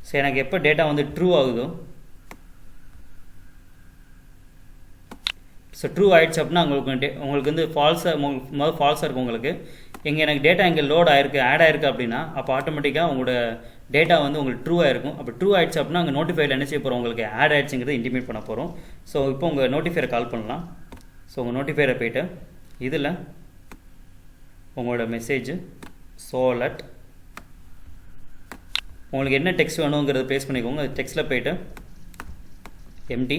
ஸோ எனக்கு எப்போ டேட்டா வந்து ட்ரூ ஆகுதோ, ஸோ ட்ரூ ஆகிடுச்சு அப்படின்னா உங்களுக்கு வந்து ஃபால்ஸாக இருக்கும் உங்களுக்கு. இங்கே எனக்கு டேட்டா இங்கே லோட் ஆயிருக்கு, ஆட் ஆயிருக்கு அப்படின்னா அப்போ ஆட்டோமேட்டிக்காக உங்களோட டேட்டா வந்து உங்களுக்கு ட்ரூ ஆயிருக்கும். அப்போ ட்ரூ ஆகிடுச்சு அப்படின்னா அங்கே நோட்டிஃபைல என்ன செய்ய போகிறோம், உங்களுக்கு ஆட் ஆகிடுச்சுங்கிறத இன்டிமேட் பண்ண போகிறோம். ஸோ இப்போ உங்கள் நோட்டிஃபையரை கால் பண்ணலாம். ஸோ உங்கள் நோட்டிஃபையரை போய்ட்டு இதில் உங்களோட மெசேஜ் சோலட் உங்களுக்கு என்ன டெக்ஸ்ட் வேணுங்கிறத ப்ளேஸ் பண்ணிக்கோங்க. டெக்ஸ்ட்டில் போய்ட்டு எம்டி,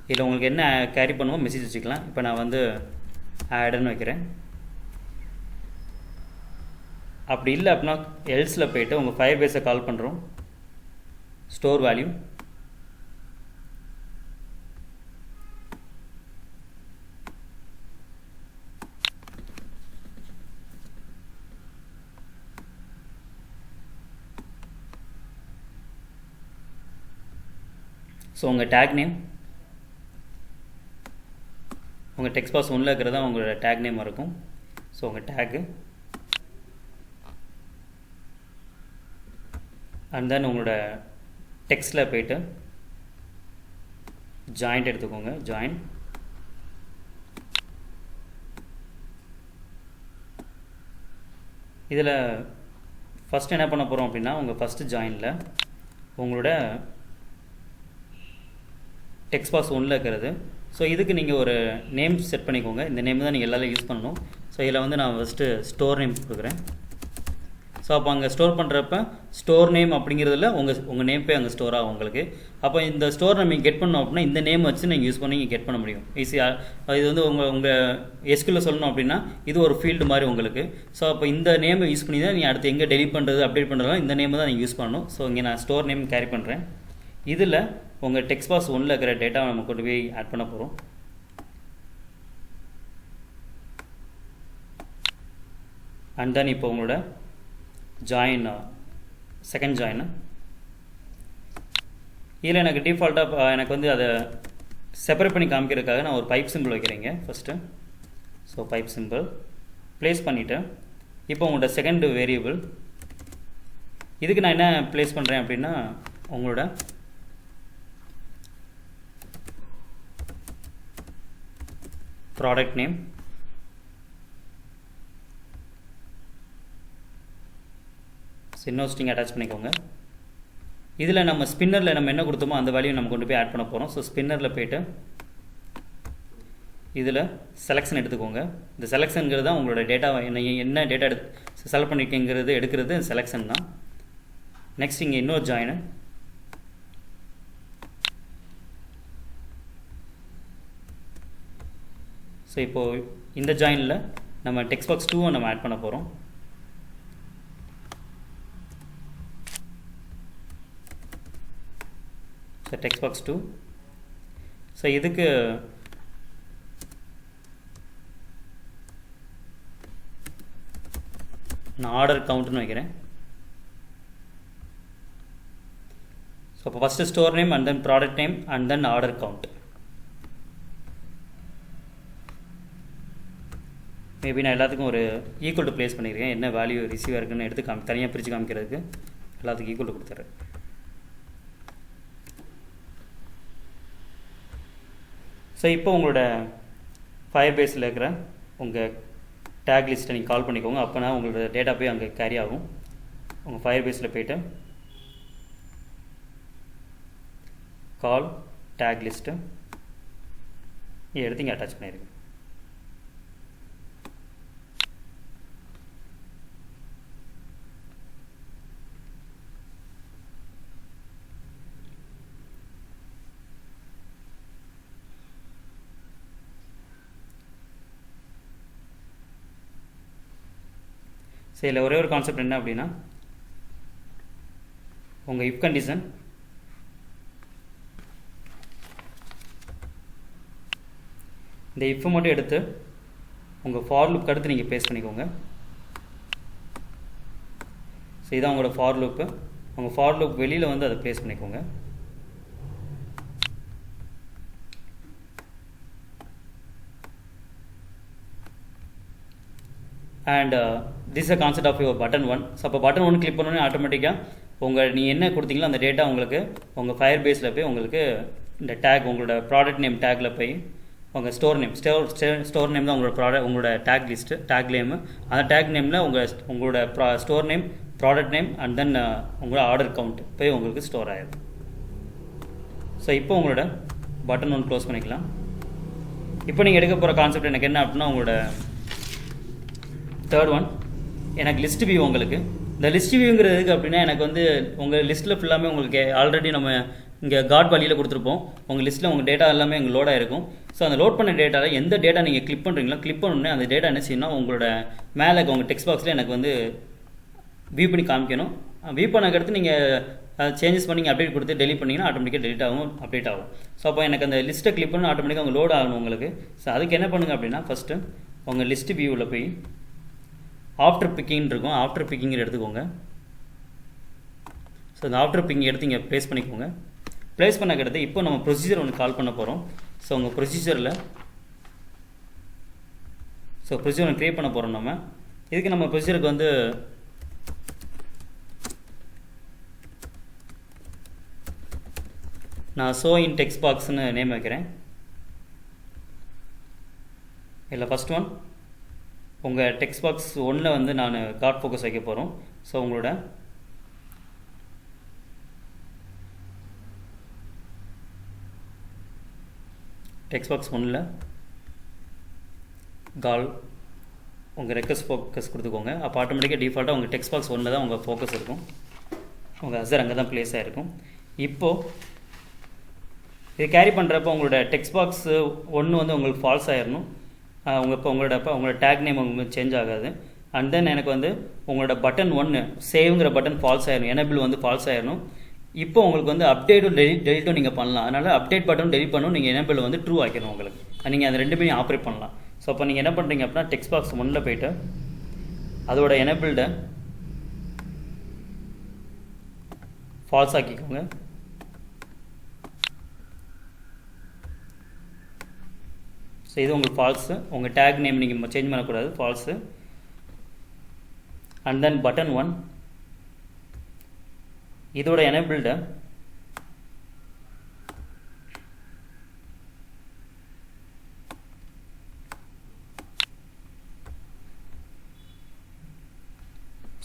இதில் உங்களுக்கு என்ன கேரி பண்ணுவோம் மெசேஜ் வச்சுக்கலாம். இப்போ நான் வந்து ஆடுன்னு வைக்கிறேன். அப்படி இல்லை அப்படின்னா எல்ஸில் போய்ட்டு உங்கள் ஃபயர் பேஸை கால் பண்ணுறோம். ஸ்டோர் வேல்யூ ஸோ உங்கள் டேக் நேம், உங்கள் டெக்ஸ்ட் பாக்ஸ் 1ல் இருக்கிறதா உங்களோட டேக் நேம் இருக்கும். ஸோ உங்கள் டேக்கு அண்ட் தென் உங்களோட டெக்ஸ்ட்டில் போய்ட்டு ஜாயிண்ட் எடுத்துக்கோங்க. ஜாயின் இதில் ஃபஸ்ட்டு என்ன பண்ண போகிறோம் அப்படின்னா உங்கள் ஃபஸ்ட்டு ஜாயினில் உங்களோட டெக்ஸ்ட் பாக்ஸ் 1ல் இருக்கிறது. ஸோ இதுக்கு நீங்கள் ஒரு நேம் செட் பண்ணிக்கோங்க. இந்த நேம் தான் நீங்கள் எல்லாரும் யூஸ் பண்ணணும். ஸோ இதில் வந்து நான் ஃபஸ்ட்டு ஸ்டோர் நேம் கொடுக்குறேன். ஸோ அப்போ அங்கே ஸ்டோர் பண்ணுறப்ப ஸ்டோர் நேம் அப்படிங்கிறதுல உங்கள் நேம் போய் அங்கே ஸ்டோர் ஆகும் உங்களுக்கு. அப்போ இந்த ஸ்டோர் நம்ம கெட் பண்ணோம் அப்படின்னா இந்த நேம் வச்சு நீங்கள் யூஸ் பண்ணி கெட் பண்ண முடியும் ஈஸியாக. இது வந்து உங்கள் எஸ்கியூல சொல்லணும் அப்படின்னா இது ஒரு ஃபீல்டு மாதிரி உங்களுக்கு. ஸோ அப்போ இந்த நேமை யூஸ் பண்ணி தான் நீங்கள் அடுத்து எங்கே டெலிட் பண்ணுறது அப்டேட் பண்ணுறதுலாம் இந்த நேமை தான் நீங்கள் யூஸ் பண்ணணும். ஸோ இங்கே நான் ஸ்டோர் நேம் கேரி பண்ணுறேன். இதில் உங்கள் டெக்ஸ்ட் பாக்ஸ் 1ல் இருக்கிற டேட்டாவை நம்ம கொண்டு போய் ஆட் பண்ண போகிறோம். அண்ட் தென் இப்போ உங்களோட ஜாயின் செகண்ட் ஜாயின் இதில் எனக்கு டிஃபால்ட்டாக எனக்கு வந்து அதை செப்பரேட் பண்ணி காமிக்கிறதுக்காக நான் ஒரு பைப் சிம்பிள் வைக்கிறேங்க first. So pipe simple place பண்ணிவிட்டு இப்போ உங்களோட செகண்ட் வேரியபிள் இதுக்கு நான் என்ன ப்ளேஸ் பண்ணுறேன் அப்படின்னா உங்களோட ப்ராடக்ட் நேம் சின்னோஸ்டிங் அட்டாச் பண்ணிக்கோங்க. இதில் நம்ம ஸ்பின்னரில் நம்ம என்ன கொடுத்தோமோ அந்த வேல்யூ நம்ம கொண்டு போய் ஆட் பண்ண போகிறோம். ஸோ ஸ்பின்னரில் போய்ட்டு இதில் செலெக்ஷன் எடுத்துக்கோங்க. இந்த செலெக்ஷனுங்கிறது தான் உங்களோட டேட்டா என்ன டேட்டா ஸோ செலக்ட் பண்ணிக்கங்கிறது எடுக்கிறது செலெக்ஷன் தான். நெக்ஸ்ட் இங்கே இன்னொரு ஜாயின். ஸோ இப்போது இந்த ஜாயினில் நம்ம டெக்ஸ்ட் பாக்ஸ் 2 நம்ம ஆட் பண்ண போகிறோம். So text box 2. ஸோ இதுக்கு நான் ஆர்டர் கவுண்ட்னு வைக்கிறேன். ஸோ இப்போ first store name and then product name and then order count. Maybe நான் எல்லாத்துக்கும் ஒரு ஈக்குவல் டு ப்ளேஸ் பண்ணியிருக்கேன். என்ன வேல்யூ ரிசீவ் இருக்குன்னு எடுத்து தனியாக பிரித்து காமிக்கிறதுக்கு எல்லாத்துக்கும் ஈக்குவல் டு கொடுத்துட்றேன். ஸோ இப்போ உங்களோட ஃபயர்பேஸில் இருக்கிற உங்கள் டேக் லிஸ்ட்டை நீங்கள் கால் பண்ணிக்கோங்க. அப்போனா உங்களோட டேட்டா போய் அங்கே கேரி ஆகும். உங்கள் ஃபயர்பேஸில் போய்ட்டு கால் டேக் லிஸ்ட்டு எடுத்து இங்கே அட்டாச் பண்ணியிருக்கேன். ஸோ இதில் ஒரே ஒரு கான்செப்ட் என்ன அப்படின்னா, உங்கள் இஃப் கண்டிஷன் இந்த இஃப் மட்டும் எடுத்து உங்கள் ஃபார் லூப்க்கு அடுத்து நீங்கள் பேஸ்ட் பண்ணிக்கோங்க. ஸோ இதான் உங்களோட ஃபார் லூப்பு. உங்கள் ஃபார் லூப் வெளியில் வந்து அதை ப்ளேஸ் பண்ணிக்கோங்க. And this a concept of your button 1. So அப்போ பட்டன் 1 கிளிக் பண்ணோன்னே ஆட்டோமேட்டிக்காக நீங்கள் என்ன கொடுத்தீங்களோ அந்த டேட்டா உங்களுக்கு உங்கள் ஃபயர் பேஸில் போய் உங்களுக்கு இந்த டேக் உங்களோட ப்ராடக்ட் நேம் டேக்கில் போய் உங்கள் ஸ்டோர் நேம் தான் உங்களோட டேக் லிஸ்ட்டு டேக் நேமு. அந்த டேக் நேமில் உங்களோட store name product name and then உங்களோட ஆர்டர் கவுண்ட் போய் உங்களுக்கு ஸ்டோர் ஆகிடும். ஸோ இப்போ உங்களோட பட்டன் 1 க்ளோஸ் பண்ணிக்கலாம். இப்போ நீங்கள் எடுக்க போகிற கான்செப்ட் எனக்கு என்ன அப்படின்னா, உங்களோட தேர்ட் ஒன் எனக்கு லிஸ்ட் வியூ. உங்களுக்கு இந்த லிஸ்ட் வியூங்கிறதுக்கு அப்படின்னா எனக்கு வந்து உங்கள் லிஸ்ட்டில் ஃபுல்லாமே உங்களுக்கு ஆல்ரெடி நம்ம இங்கே காட் வழியில் கொடுத்துருப்போம். உங்கள் லிஸ்ட்டில் உங்கள் டேட்டா எல்லாமே இங்கே லோடாக இருக்கும். ஸோ அந்த லோட் பண்ண டேட்டாவில் எந்த டேட்டா நீங்கள் கிளிக் பண்ணுறீங்களோ கிளிக் பண்ணணுன்னே அந்த டேட்டா என்ன செய்யணும், உங்களோட மேலே உங்கள் டெக்ஸ்ட் பாக்ஸில் எனக்கு வந்து வியூ பண்ணி காமிக்கணும். வியூ பண்ணக்கடுத்து நீங்கள் சேஞ்சஸ் பண்ணி அப்டேட் கொடுத்து டெலிட் பண்ணிங்கன்னா ஆட்டோமேட்டிக்காக டெலிட் ஆகும், அப்டேட் ஆகும். ஸோ அப்போ எனக்கு அந்த லிஸ்ட்டை கிளிக் பண்ணணும் ஆட்டோமேட்டிக்காக உங்கள் லோட் ஆகணும் உங்களுக்கு. ஸோ அதுக்கு என்ன பண்ணுங்கள் அப்படின்னா, ஃபஸ்ட்டு உங்கள் லிஸ்ட் வியூவில் போய் ஆஃப்டர் பிக்கிங் இருக்கும், ஆஃப்டர் பிக்கிங் எடுத்துக்கோங்க. ஸோ இந்த ஆஃப்டர் பிக்கிங் எடுத்து இங்கே ப்ளேஸ் பண்ணிக்கோங்க. ப்ளேஸ் பண்ண கிடத்து இப்போ நம்ம ப்ரொசீஜர் ஒன்று கால் பண்ண போகிறோம். ஸோ உங்கள் ப்ரொசீஜரில் ப்ரொசீஜர் ஒன்று க்ரியேட் பண்ண போகிறோம். நம்ம இதுக்கு நம்ம ப்ரொசீஜருக்கு வந்து நான் ஷோ இன் டெக்ஸ்ட் பாக்ஸ்னு நேம் வைக்கிறேன். இல்லை ஃபஸ்ட் ஒன் உங்கள் டெக்ஸ்ட் பாக்ஸ் 1 வந்து நான் கார்ட் ஃபோக்கஸ் வைக்க போகிறோம். ஸோ உங்களோட டெக்ஸ்ட் பாக்ஸ் 1ல் கால் உங்கள் ரெக்வஸ்ட் ஃபோக்கஸ் கொடுத்துக்கோங்க. அப்போ ஆட்டோமேட்டிக்காக டிஃபால்ட்டாக உங்கள் டெக்ஸ்ட் பாக்ஸ் 1ல் தான் உங்கள் ஃபோக்கஸ் இருக்கும். உங்கள் அசர் அங்கே தான் ப்ளேஸ் ஆகிருக்கும். இப்போது இது கேரி பண்ணுறப்போ உங்களோட டெக்ஸ்ட் பாக்ஸ் 1 வந்து உங்களுக்கு ஃபால்ஸ் ஆகிடணும். உங்களோட டேக் நேம் உங்களுக்கு சேஞ்ச் ஆகாது. அண்ட் தென் எனக்கு வந்து உங்களோட பட்டன் 1 சேவ்ங்கிற பட்டன் ஃபால்ஸ் ஆயிடணும், எனேபிள் வந்து ஃபால்ஸ் ஆயிடணும். இப்போ உங்களுக்கு வந்து அப்டேட்டும் டெலிட்டும் நீங்கள் பண்ணலாம். அதனால் அப்டேட் பட்டன் டெலிட் பண்ணணும், நீங்கள் எனேபிள் வந்து ட்ரூ ஆக்கிடணும் உங்களுக்கு. நீங்கள் அந்த 2 பேரையும் ஆப்ரேட் பண்ணலாம். ஸோ அப்போ நீங்கள் என்ன பண்ணுறீங்க அப்படின்னா, டெக்ஸ்ட் பாக்ஸ் 1ல் போய்ட்டு அதோட எனேபிள்டை ஃபால்ஸ் ஆக்கிக்கோங்க. ஸோ இது உங்களுக்கு ஃபால்ஸு. உங்கள் டேக் நேம் நீங்கள் சேஞ்ச் பண்ணக்கூடாது, ஃபால்ஸு. அண்ட் தென் பட்டன் 1 இதோட எனேபிள்டை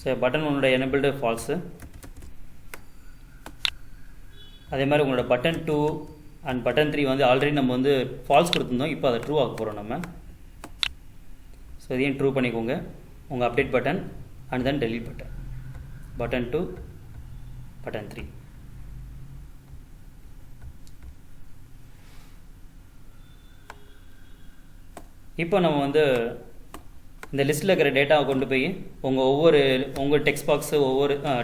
ஸோ பட்டன் 1 எனேபிள்டு ஃபால்ஸு. அதே மாதிரி உங்களோட பட்டன் 2 அண்ட் பட்டன் 3 வந்து ஆல்ரெடி நம்ம வந்து ஃபால்ஸ் கொடுத்துருந்தோம். இப்போ அதை ட்ரூ ஆக்க போகிறோம் நம்ம. ஸோ இதையும் ட்ரூ பண்ணிக்கோங்க. உங்கள் update button and then delete button. Button 2, button 3. இப்போ நம்ம வந்து இந்த லிஸ்ட்டில் இருக்கிற டேட்டாவை கொண்டு போய் உங்கள் text box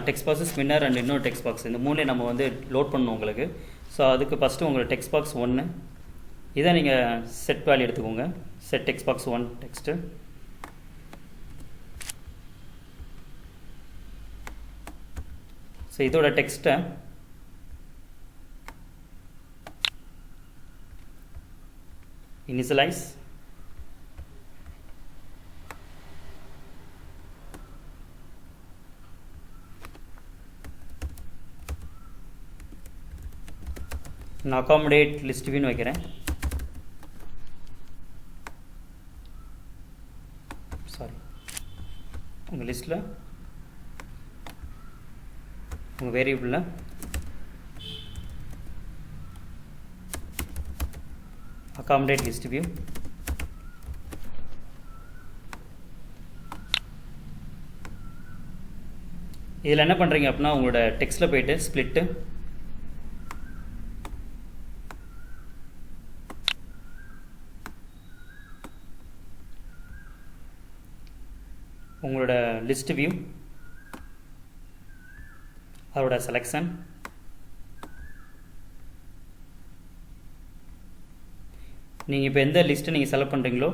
text box spinner and இன்னொரு டெக்ஸ்ட் பாக்ஸ் இந்த மூணையும் நம்ம வந்து லோட் பண்ணணும் உங்களுக்கு. ஸோ அதுக்கு ஃபஸ்ட்டு உங்களோட டெக்ஸ்ட் பாக்ஸ் 1 இதை நீங்கள் செட் வேல்யூ எடுத்துக்கோங்க. Set text box 1 text. So இதோட டெக்ஸ்ட்டை initialize, நான் accommodate list view வைக்கிறேன். சாரி, உங்கள் லிஸ்ட்டில் உங்கள் வேரியபிளில் accommodate list view. இதில் என்ன பண்ணுறீங்க அப்படின்னா உங்களோட டெக்ஸ்ட்டில் போயிட்டு ஸ்ப்ளிட்டு, உங்களோட லிஸ்ட் வியூ, அதோட செலெக்ஷன், நீங்கள் இப்போ எந்த லிஸ்ட்டு நீங்கள் செலக்ட் பண்ணுறீங்களோ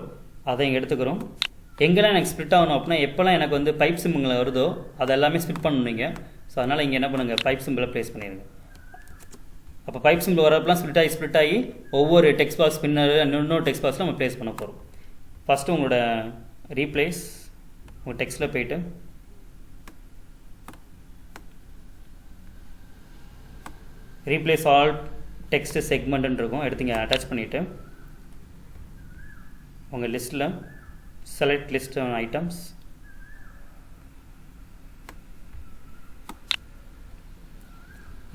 அதை இங்கே எடுத்துக்கிறோம். எங்கெல்லாம் எனக்கு ஸ்ப்ளிட் ஆகணும் அப்படின்னா எப்போல்லாம் எனக்கு வந்து பைப் சிம்பிள் வருதோ அது எல்லாமே ஸ்ப்ளிட் பண்ணணும் நீங்கள். ஸோ அதனால் இங்கே என்ன பண்ணுங்கள், பைப் சிம்பிளை ப்ளேஸ் பண்ணிடுங்க. அப்போ பைப் சிம்பிள் வரப்பெல்லாம் ஸ்ப்ளிட் ஆகி ஒவ்வொரு டெக்ஸ்ட் பாக்ஸ் ஸ்பின்னர் இன்னொரு டெக்ஸ்ட் பாக்ஸில் நம்ம ப்ளேஸ் பண்ண போகிறோம். ஃபஸ்ட்டு உங்களோட ரீப்ளேஸ், உங்கள் டெக்ஸ்ட்டில் போயிட்டு ரீப்ளேஸ் ஆல் டெக்ஸ்ட் செக்மெண்ட்டுன்னு இருக்கும், எடுத்து இங்கே அட்டாச் பண்ணிவிட்டு உங்கள் லிஸ்ட்டில் செலக்ட் லிஸ்ட் ஐட்டம்ஸ்,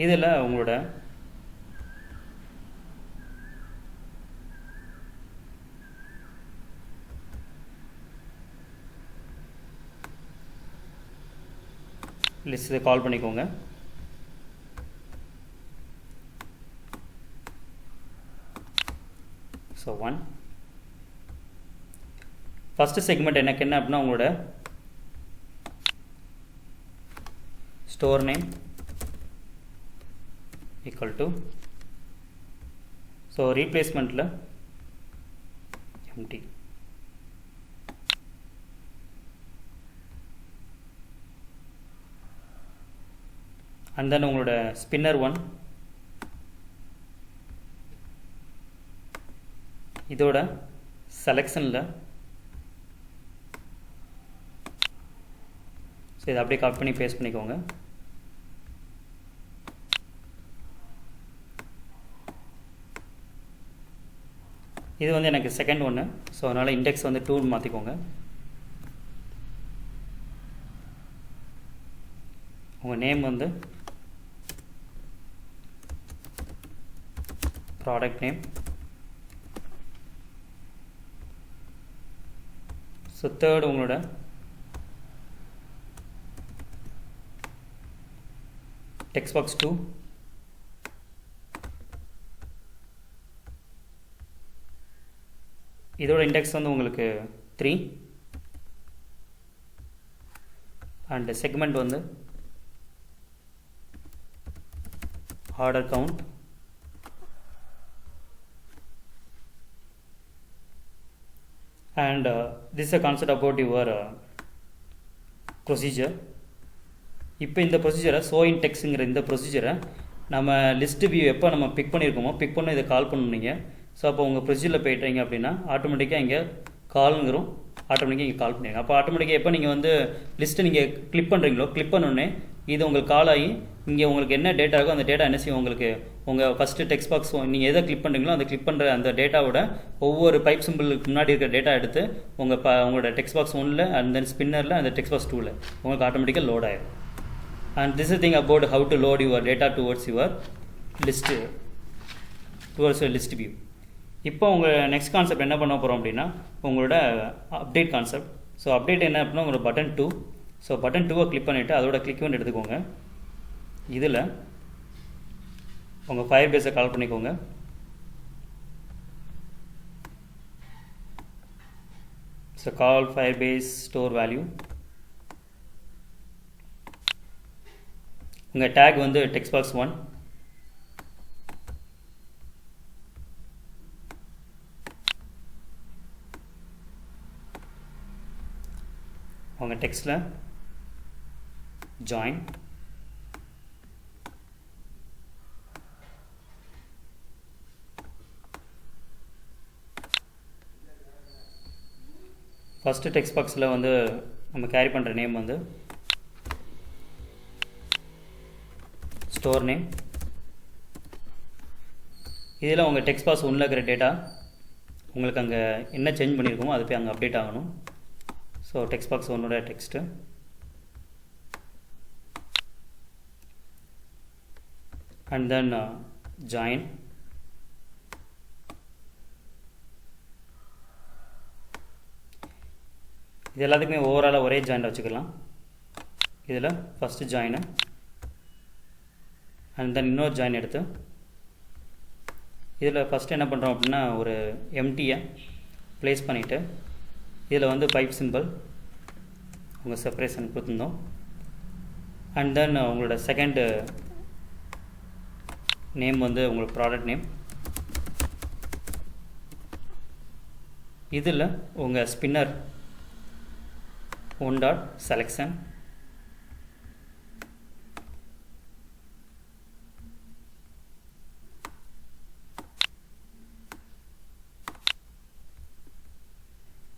இதில் உங்களோட லிஸ்ட் இதை கால் பண்ணிக்கோங்க. ஸோ 1 ஃபஸ்ட்டு செக்மெண்ட் எனக்கு என்ன அப்படின்னா உங்களோட store name equal to, so ரீப்ளேஸ்மெண்ட்டில் எம்டி, அண்ட் தென் உங்களோட ஸ்பின்னர் 1 இதோட செலெக்ஷனில், ஸோ இதை அப்படியே காப்பி பண்ணி பேஸ்ட் பண்ணிக்கோங்க. இது வந்து எனக்கு செகண்ட் ஒன்று, ஸோ அதனால் இண்டெக்ஸ் வந்து 2 மாற்றிக்கோங்க. உங்கள் நேம் வந்து ப்ராடக்ட் நேம். ஸோ தேர்ட் உங்களோட டெக்ஸ்ட் பாக்ஸ் 2, இதோட இண்டெக்ஸ் வந்து உங்களுக்கு 3 அண்ட் செக்மெண்ட் வந்து order count, and this is a concept about your procedure. இப்போ இந்த ப்ரொசீஜரை in textங்கிற இந்த ப்ரொசீஜரை நம்ம லிஸ்ட் வியூ எப்போ நம்ம பிக் பண்ணியிருக்கோமோ பிக் பண்ண இதை கால் பண்ணுவீங்க. ஸோ அப்போ உங்கள் ப்ரொசீஜரில் போயிட்டீங்க அப்படின்னா ஆட்டோமேட்டிக்காக இங்கே கால்ங்கிறோம், ஆட்டோமேட்டிக்காக இங்கே கால் பண்ணுவீங்க. அப்போ ஆட்டோமேட்டிக்காக எப்போ நீங்கள் வந்து லிஸ்ட்டு நீங்கள் கிளிக் பண்ணுறீங்களோ கிளிக் பண்ணோடனே இது உங்களுக்கு கால் ஆகி இங்கே உங்களுக்கு என்ன டேட்டா இருக்கோ அந்த டேட்டா என்ன செய்யும், உங்களுக்கு உங்கள் ஃபஸ்ட்டு டெக்ஸ்ட் பாக்ஸ் நீங்கள் எதை கிளிக் பண்ணுறீங்களோ அந்த கிளிக் பண்ணுற அந்த டேட்டாவோட ஒவ்வொரு பைப் சிம்பிளுக்கு முன்னாடி இருக்கிற டேட்டா எடுத்து உங்களோட டெக்ஸ்ட் பாக்ஸ் 1ல் அண்ட் தென் ஸ்பின்னரில் அந்த டெக்ஸ்ட் பாக்ஸ் 2ல் உங்களுக்கு ஆட்டோமேட்டிக்காக லோட் ஆகிடும். And this is thing about how to load your data towards your list view. இப்போ உங்கள் நெக்ஸ்ட் கான்செப்ட் என்ன பண்ண போகிறோம் அப்படின்னா உங்களோட அப்டேட் கான்செப்ட். ஸோ அப்டேட் என்ன அப்படின்னா உங்களோட பட்டன் 2 ஸோ பட்டன் 2 கிளிக் பண்ணிவிட்டு அதோட கிளிக் பண்ணி எடுத்துக்கோங்க. இதில் உங்கள் Firebase கால் பண்ணிக்கோங்க. ஸோ கால் Firebase ஸ்டோர் வேல்யூ. உங்கள் டேக் வந்து டெக்ஸ்ட் பாக்ஸ் 1. உங்கள் டெக்ஸ்ட்டில் ஜாயின். ஃபஸ்ட்டு டெக்ஸ்ட் பாக்ஸில் வந்து நம்ம கேரி பண்ணுற நேம் வந்து ஸ்டோர் நேம். இதில் உங்கள் டெக்ஸ்ட் பாக்ஸ் 1ல் இருக்கிற டேட்டா உங்களுக்கு அங்கே என்ன சேஞ்ச் பண்ணியிருக்கோமோ அது போய் அங்கே அப்டேட் ஆகணும். ஸோ டெக்ஸ்ட் பாக்ஸ் 1ஓட டெக்ஸ்ட்டு. And then join. இது எல்லாத்துக்குமே ஓவராலாக ஒரே ஜாயிண்ட் வச்சுக்கலாம். இதில் ஃபஸ்ட்டு ஜாயினு அண்ட் தென் இன்னொரு ஜாயின் எடுத்து இதில் ஃபஸ்ட்டு என்ன பண்ணுறோம் அப்படின்னா ஒரு எம்டியை ப்ளேஸ் பண்ணிவிட்டு இதில் வந்து பைப் சிம்பிள் உங்கள் செப்பரேஷன் கொடுத்துருந்தோம். அண்ட் தென் உங்களோட செகண்டு நேம் வந்து உங்களோட ப்ராடக்ட் நேம். இதில் உங்கள் ஸ்பின்னர் $1.selection.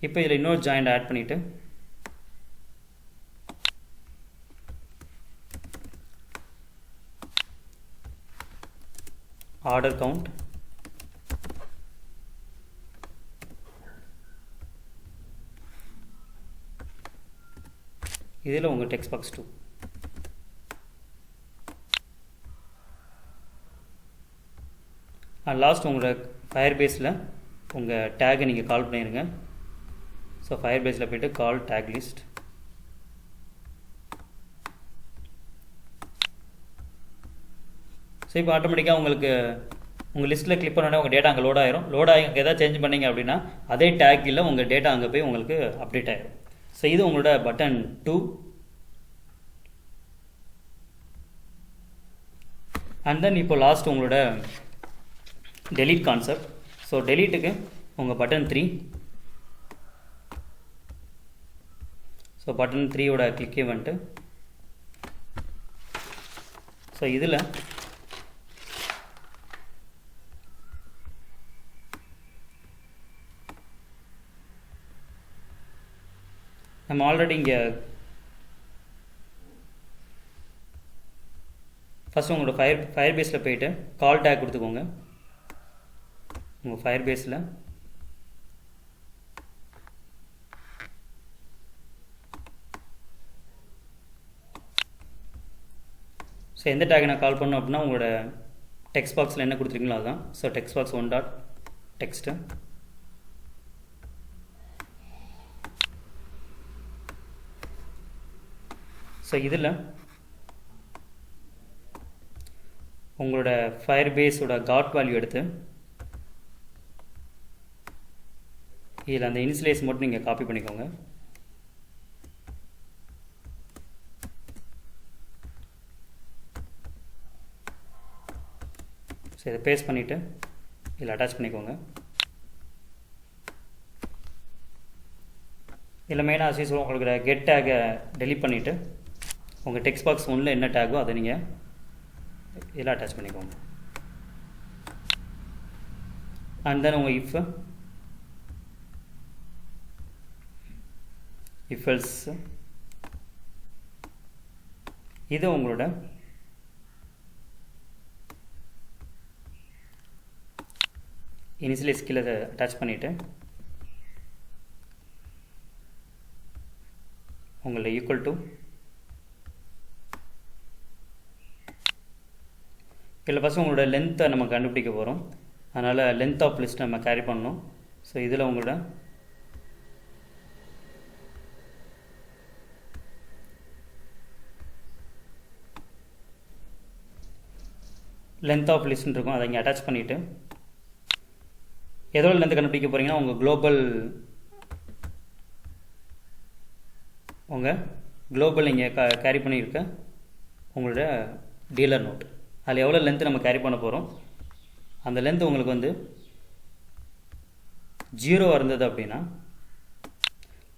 இப்போ இதில் இன்னொரு ஜாயிண்ட் ஆட் பண்ணிவிட்டு ஆர்டர் கவுண்ட். இதில் உங்கள் டெக்ஸ்ட் பாக்ஸ் 2. அண்ட் லாஸ்ட் உங்களோட Firebaseல் உங்கள் டேகை நீங்கள் கால் பண்ணிடுங்க. ஸோ Firebaseல் போய்ட்டு கால் டேக் லிஸ்ட். ஸோ இப்போ ஆட்டோமேட்டிக்காக உங்களுக்கு உங்கள் லிஸ்ட்டில் கிளிக் பண்ணோடனே உங்கள் டேட்டா அங்கே லோட் ஆயிரும். லோட் ஆகி அங்கே எதாவது சேஞ்ச் பண்ணிங்க அப்படின்னா அதே டேக்கில் உங்கள் டேட்டா அங்கே போய் உங்களுக்கு அப்டேட் ஆகிடும். ஸோ இது உங்களோட பட்டன் 2. அண்ட் தென் இப்போ லாஸ்ட் உங்களோட டெலீட் கான்செப்ட். ஸோ டெலீட்டுக்கு உங்கள் பட்டன் 3. ஸோ பட்டன் 3ஓட கிளிக் வந்துட்டு ஸோ இதில் நம்ம ஆல்ரெடி இங்கே ஃபஸ்ட்டு உங்களோட Firebaseல் போய்ட்டு கால் டேக் கொடுத்துக்கோங்க. உங்கள் Firebaseல் ஸோ எந்த டேக் நான் கால் பண்ணோம் அப்படின்னா உங்களோட டெக்ஸ்ட் பாக்ஸில் என்ன கொடுத்துருக்கீங்களோ அதுதான். So text box 1.text. So இதில் உங்களோட Firebaseோட காட் வேல்யூ எடுத்து இதில் அந்த இனிஷியலைஸ் மட்டும் நீங்கள் காப்பி பண்ணிக்கோங்க. ஸோ இதை பேஸ்ட் பண்ணிவிட்டு இதில் அட்டாச் பண்ணிக்கோங்க. இதில் மெயினாக அசீஸ் உங்களுக்கு கெட் டேகை டெலீட் பண்ணிவிட்டு உங்கள் டெக்ஸ்ட் பாக்ஸ் 1ல் என்ன டேக்கோ அதை நீங்கள் இதில் அட்டாச் பண்ணிக்கோங்க. அண்ட் தென் உங்கள் if else இது உங்களோட இனிஷியலைஸ் கீழே அட்டாச் பண்ணிவிட்டு உங்களோட ஈக்குவல் டு இதில் ஃபஸ்ட்டு உங்களோட லென்த்தை நம்ம கண்டுபிடிக்க போகிறோம். அதனால் லென்த் ஆஃப் லிஸ்ட் நம்ம கேரி பண்ணணும். ஸோ இதில் உங்களோட லென்த் ஆஃப் லிஸ்ட்னு இருக்கும், அதை இங்கே அட்டாச் பண்ணிவிட்டு எதோட லென்த் கண்டுபிடிக்க போகிறீங்கன்னா உங்கள் குளோபல் நீங்கள் கேரி பண்ணியிருக்க உங்களோட டீலர் நோட், அதில் எவ்வளோ லென்த்து நம்ம கேரி பண்ண போகிறோம். அந்த லென்த் உங்களுக்கு வந்து 0 இருந்தது அப்படின்னா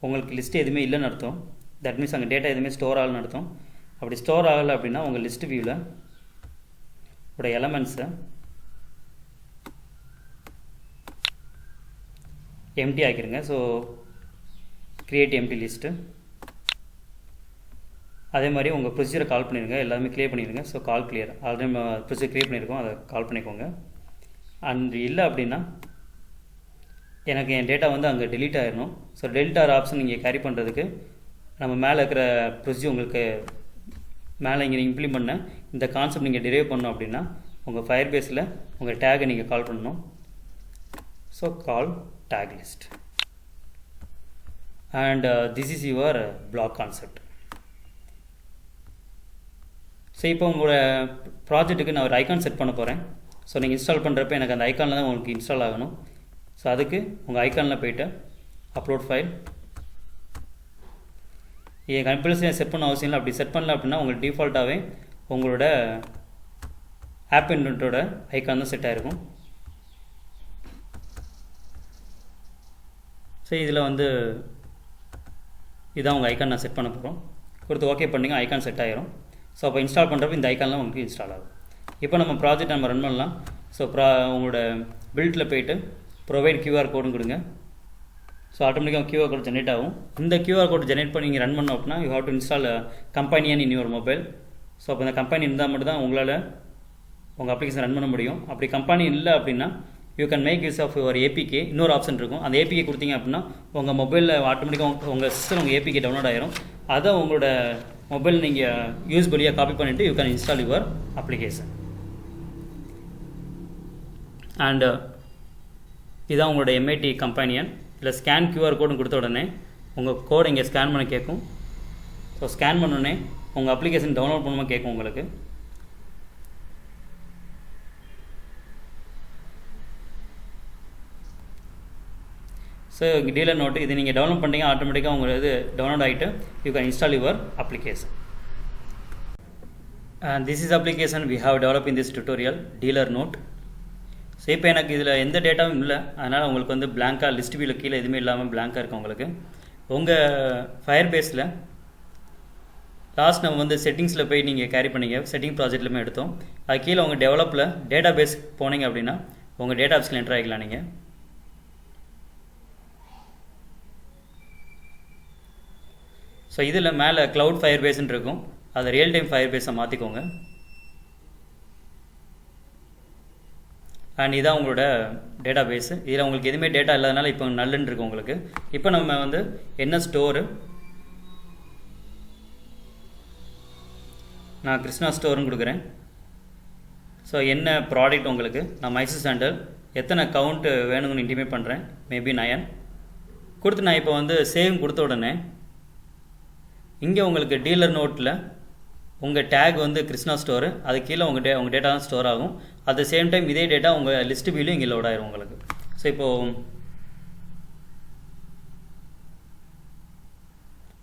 உங்களுக்கு லிஸ்ட்டு எதுவுமே இல்லைன்னு அர்த்தம். தட் மீன்ஸ் அங்கே டேட்டா எதுவுமே ஸ்டோர் ஆகலன்னு அர்த்தம். அப்படி ஸ்டோர் ஆகலை அப்படின்னா உங்கள் லிஸ்ட் வியூவில் உடைய எலமெண்ட்ஸை எம்டி ஆக்கிருங்க. So create empty list. அதே மாதிரி உங்கள் ப்ரொசீஜரை கால் பண்ணிடுங்க, எல்லாருமே கிளியர் பண்ணிடுங்க. ஸோ கால் கிளியர், ஆல்ரெடி நம்ம ப்ரொசீஜர் கிரியேட் பண்ணியிருக்கோம், அதை கால் பண்ணிக்கோங்க. அண்ட் இல்லை அப்படின்னா எனக்கு என் டேட்டா வந்து அங்கே டெலீட் ஆகிடணும். ஸோ டெலீட் ஆகிற ஆப்ஷன் நீங்கள் கேரி பண்ணுறதுக்கு நம்ம மேலே இருக்கிற ப்ரொசீஜர் உங்களுக்கு மேலே இங்கே இம்ப்ளிமெண்ட் பண்ண இந்த கான்செப்ட் நீங்கள் டிரைவ் பண்ணணும் அப்படின்னா உங்கள் ஃபயர் பேஸில் உங்கள் டேகை நீங்கள் கால் பண்ணணும். So call tag list and this is your block concept. So இப்போ உங்களோட ப்ராஜெக்ட்டுக்கு நான் ஒரு ஐக்கான் செட் பண்ண போகிறேன். ஸோ நீங்கள் இன்ஸ்டால் பண்ணுறப்ப எனக்கு அந்த ஐக்கானில் தான் உங்களுக்கு இன்ஸ்டால் ஆகணும். ஸோ அதுக்கு உங்கள் ஐக்கானில் போய்ட்டு அப்லோட் ஃபைல், என் கம்பல்சரி செட் பண்ண அவசியம் இல்லை. அப்படி செட் பண்ணல அப்படின்னா உங்களுக்கு டிஃபால்ட்டாகவே உங்களோட ஆப் இன்வென்ட்டோட ஐக்கான் தான் செட் ஆகிருக்கும். ஸோ இதில் வந்து இதான் உங்கள் ஐக்கான் நான் செட் பண்ண போகிறோம். கொடுத்து ஓகே பண்ணிங்க, ஐக்கான் செட் ஆகிரும். ஸோ அப்போ இன்ஸ்டால் பண்ணுறப்ப இந்த ஐக்கான்லாம் உங்களுக்கு இன்ஸ்டால் ஆகும். இப்போ நம்ம ப்ராஜெக்ட் நம்ம ரன் பண்ணலாம். ஸோ உங்களோட பில்ட்டில் போய்ட்டு ப்ரொவைட் QR கோடுன்னு கொடுங்க. ஸோ ஆட்டோமேட்டிக்காக QR கோட் ஜென்ரேட் ஆகும். இந்த QR கோட் ஜென்ரேட் பண்ணி நீங்கள் ரன் பண்ணோம் அப்படின்னா you have to install companion in your mobile. So அப்போ இந்த கம்பெனி இருந்தால் மட்டும் தான் உங்களால் உங்கள் அப்ளிகேஷன் ரன் பண்ண முடியும். அப்படி கம்பெனி இல்லை அப்படின்னா you can make use of your APK. இன்னொரு ஆப்ஷன் இருக்கும், அந்த APK கொடுத்தீங்க அப்படின்னா உங்கள் மொபைலில் ஆட்டோமேட்டிக்காக உங்கள் சிஸ்டம் உங்கள் APK டவுன்லோட் ஆகிரும். அதை உங்களோட மொபைல் நீங்கள் யூஸ்படியாக காப்பி பண்ணிவிட்டு you can install your application. And இதுதான் உங்களோட MIT கம்பெனியன். இதில் ஸ்கேன் QR கோடுன்னு கொடுத்த உடனே உங்கள் கோடை இங்கே ஸ்கேன் பண்ண கேட்கும். ஸோ ஸ்கேன் பண்ணோடனே உங்கள் அப்ளிகேஷன் டவுன்லோட் பண்ணுமா கேட்கும் உங்களுக்கு. ஸோ டீலர் நோட்டு இது நீங்கள் டவுன்லோட் பண்ணிட்டீங்க, ஆட்டோமேட்டிக்காக உங்களுக்கு இது டவுன்லோட் ஆகிட்டு you can install your application. And this is application we have develop in this tutorial dealer note. So இப்போ எனக்கு இதில் எந்த டேட்டாவும் இல்லை, அதனால் உங்களுக்கு வந்து பிளாங்காக லிஸ்ட் வியூவில் கீழே எதுவுமே இல்லாமல் பிளாங்காக இருக்குது உங்களுக்கு. உங்கள் ஃபயர் பேஸில் லாஸ்ட் நம்ம வந்து செட்டிங்ஸில் போய் நீங்கள் கேரி பண்ணிங்க, செட்டிங் ப்ராஜெக்ட்லையுமே எடுத்தோம். அது கீழே உங்கள் டெவலப்பில் டேட்டா பேஸ் போனீங்க அப்படின்னா உங்கள் டேட்டா பேஸில் என்ட்ரு ஆகிக்கலாம் நீங்கள். ஸோ இதில் மேலே க்ளவுட் ஃபயர் பேஸ்ன்னு இருக்கும், அதை ரியல் டைம் ஃபயர் பேஸை மாற்றிக்கோங்க. அண்ட் இதான் உங்களோட டேட்டா பேஸு. இதில் உங்களுக்கு எதுவுமே டேட்டா இல்லாதனால இப்போ நல்லுன்னு இருக்குது உங்களுக்கு. இப்போ நம்ம வந்து என்ன ஸ்டோரு, நான் கிருஷ்ணா ஸ்டோர்னு கொடுக்குறேன். ஸோ என்ன ப்ராடக்ட் உங்களுக்கு, நான் மைசூர் சாண்டல் எத்தனை கவுண்ட்டு வேணுங்கன்னு இன்டிமேட் பண்ணுறேன், மேபி 9 கொடுத்து நான் இப்போ வந்து சேவ் கொடுத்த உடனே இங்கே உங்களுக்கு டீலர் நோட்டில் உங்கள் டேக் வந்து கிருஷ்ணா ஸ்டோரு, அது கீழே உங்கள் டேட்டா தான் ஸ்டோர் ஆகும். அட் த சேம் டைம் இதே டேட்டா உங்கள் லிஸ்ட் வியூலையும் இங்கே லோட் ஆயிரும் உங்களுக்கு. ஸோ இப்போது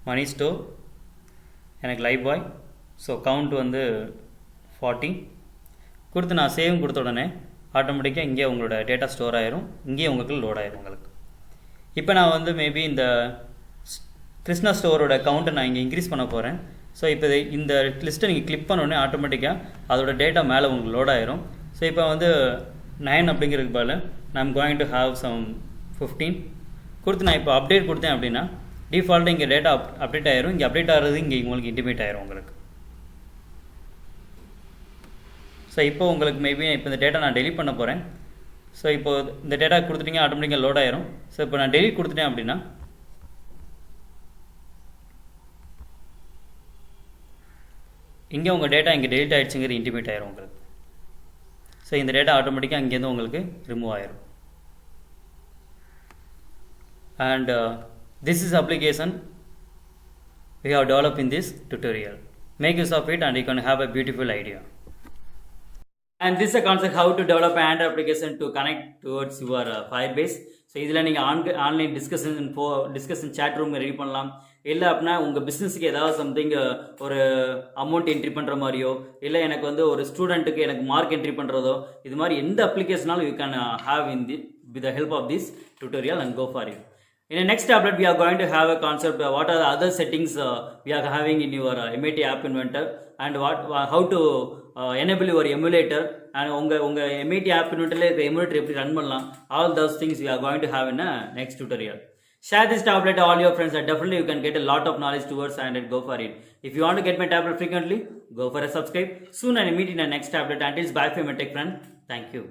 மணி ஸ்டோர், எனக்கு லைவ் பாய், ஸோ கவுண்ட் வந்து 40 கொடுத்து நான் சேவ் கொடுத்த உடனே ஆட்டோமேட்டிக்காக இங்கே உங்களோட டேட்டா ஸ்டோர் ஆயிரும், இங்கேயே உங்களுக்கு லோட் ஆயிரும் உங்களுக்கு. இப்போ நான் வந்து மேபி இந்த கிருஷ்ணா ஸ்டோரோட கவுண்ட்டை நான் இங்கே இன்க்ரீஸ் பண்ண போகிறேன். ஸோ இப்போ இந்த லிஸ்ட்டை நீங்கள் கிளிக் பண்ணோடனே ஆட்டோமேட்டிக்காக அதோட டேட்டா மேலே உங்களுக்கு லோட் ஆயிரும். ஸோ இப்போ வந்து 9 அப்படிங்கிறதுக்கு பதில் நான் கோயிங் டு ஹாவ் சம் 15 கொடுத்து நான் இப்போ அப்டேட் கொடுத்தேன் அப்படின்னா டிஃபால்ட்டாக இங்கே டேட்டா அப்டேட் ஆயிரும். இங்கே அப்டேட் ஆகிறது இங்கே உங்களுக்கு இன்டிமேட் ஆயிரும் உங்களுக்கு. ஸோ இப்போ உங்களுக்கு மேபி இப்போ இந்த டேட்டா நான் டெலிட் பண்ண போகிறேன். ஸோ இப்போ இந்த டேட்டா கொடுத்துட்டீங்க, ஆட்டோமேட்டிக்காக லோட் ஆயிரும். ஸோ இப்போ நான் டெலிட் கொடுத்துட்டேன் அப்படின்னா இங்கே உங்கள் டேட்டா இங்கே டெலிட் ஆகிடுச்சுங்கிறது இன்டிமேட் ஆயிரும் உங்களுக்கு. ஸோ இந்த டேட்டா ஆட்டோமேட்டிக்காக இங்கேருந்து உங்களுக்கு ரிமூவ் ஆயிரும். And this is application we have developed in this tutorial. Make use of it and you can have a beautiful idea. And this is a concept how to develop an Android application to connect towards your Firebase. So இதில் நீங்கள் online discussion chat room ready பண்ணலாம். இல்லை அப்படின்னா உங்கள் பிஸ்னஸுக்கு ஏதாவது சம்திங் ஒரு அமௌண்ட் என்ட்ரி பண்ணுற மாதிரியோ, இல்லை எனக்கு வந்து ஒரு ஸ்டூடெண்ட்டுக்கு எனக்கு மார்க் என்ட்ரி பண்ணுறதோ, இது மாதிரி எந்த அப்ளிகேஷனாலும் you can have in the with the help of this tutorial and go for it. In the next tablet, we are going to have a concept what are the other settings we are having in your MAT App Inventor, and how to enable your emulator, and unga MAT App Inventor la emulator eppadi run pannalam. All those things we are going to have in a next tutorial. Share this tablet to all your friends, and definitely you can get a lot of knowledge towards Android. Go for it. If you want to get my tablet frequently, go for a subscribe. Soon I will meet in the next tablet. Until bye from my tech friend. Thank you.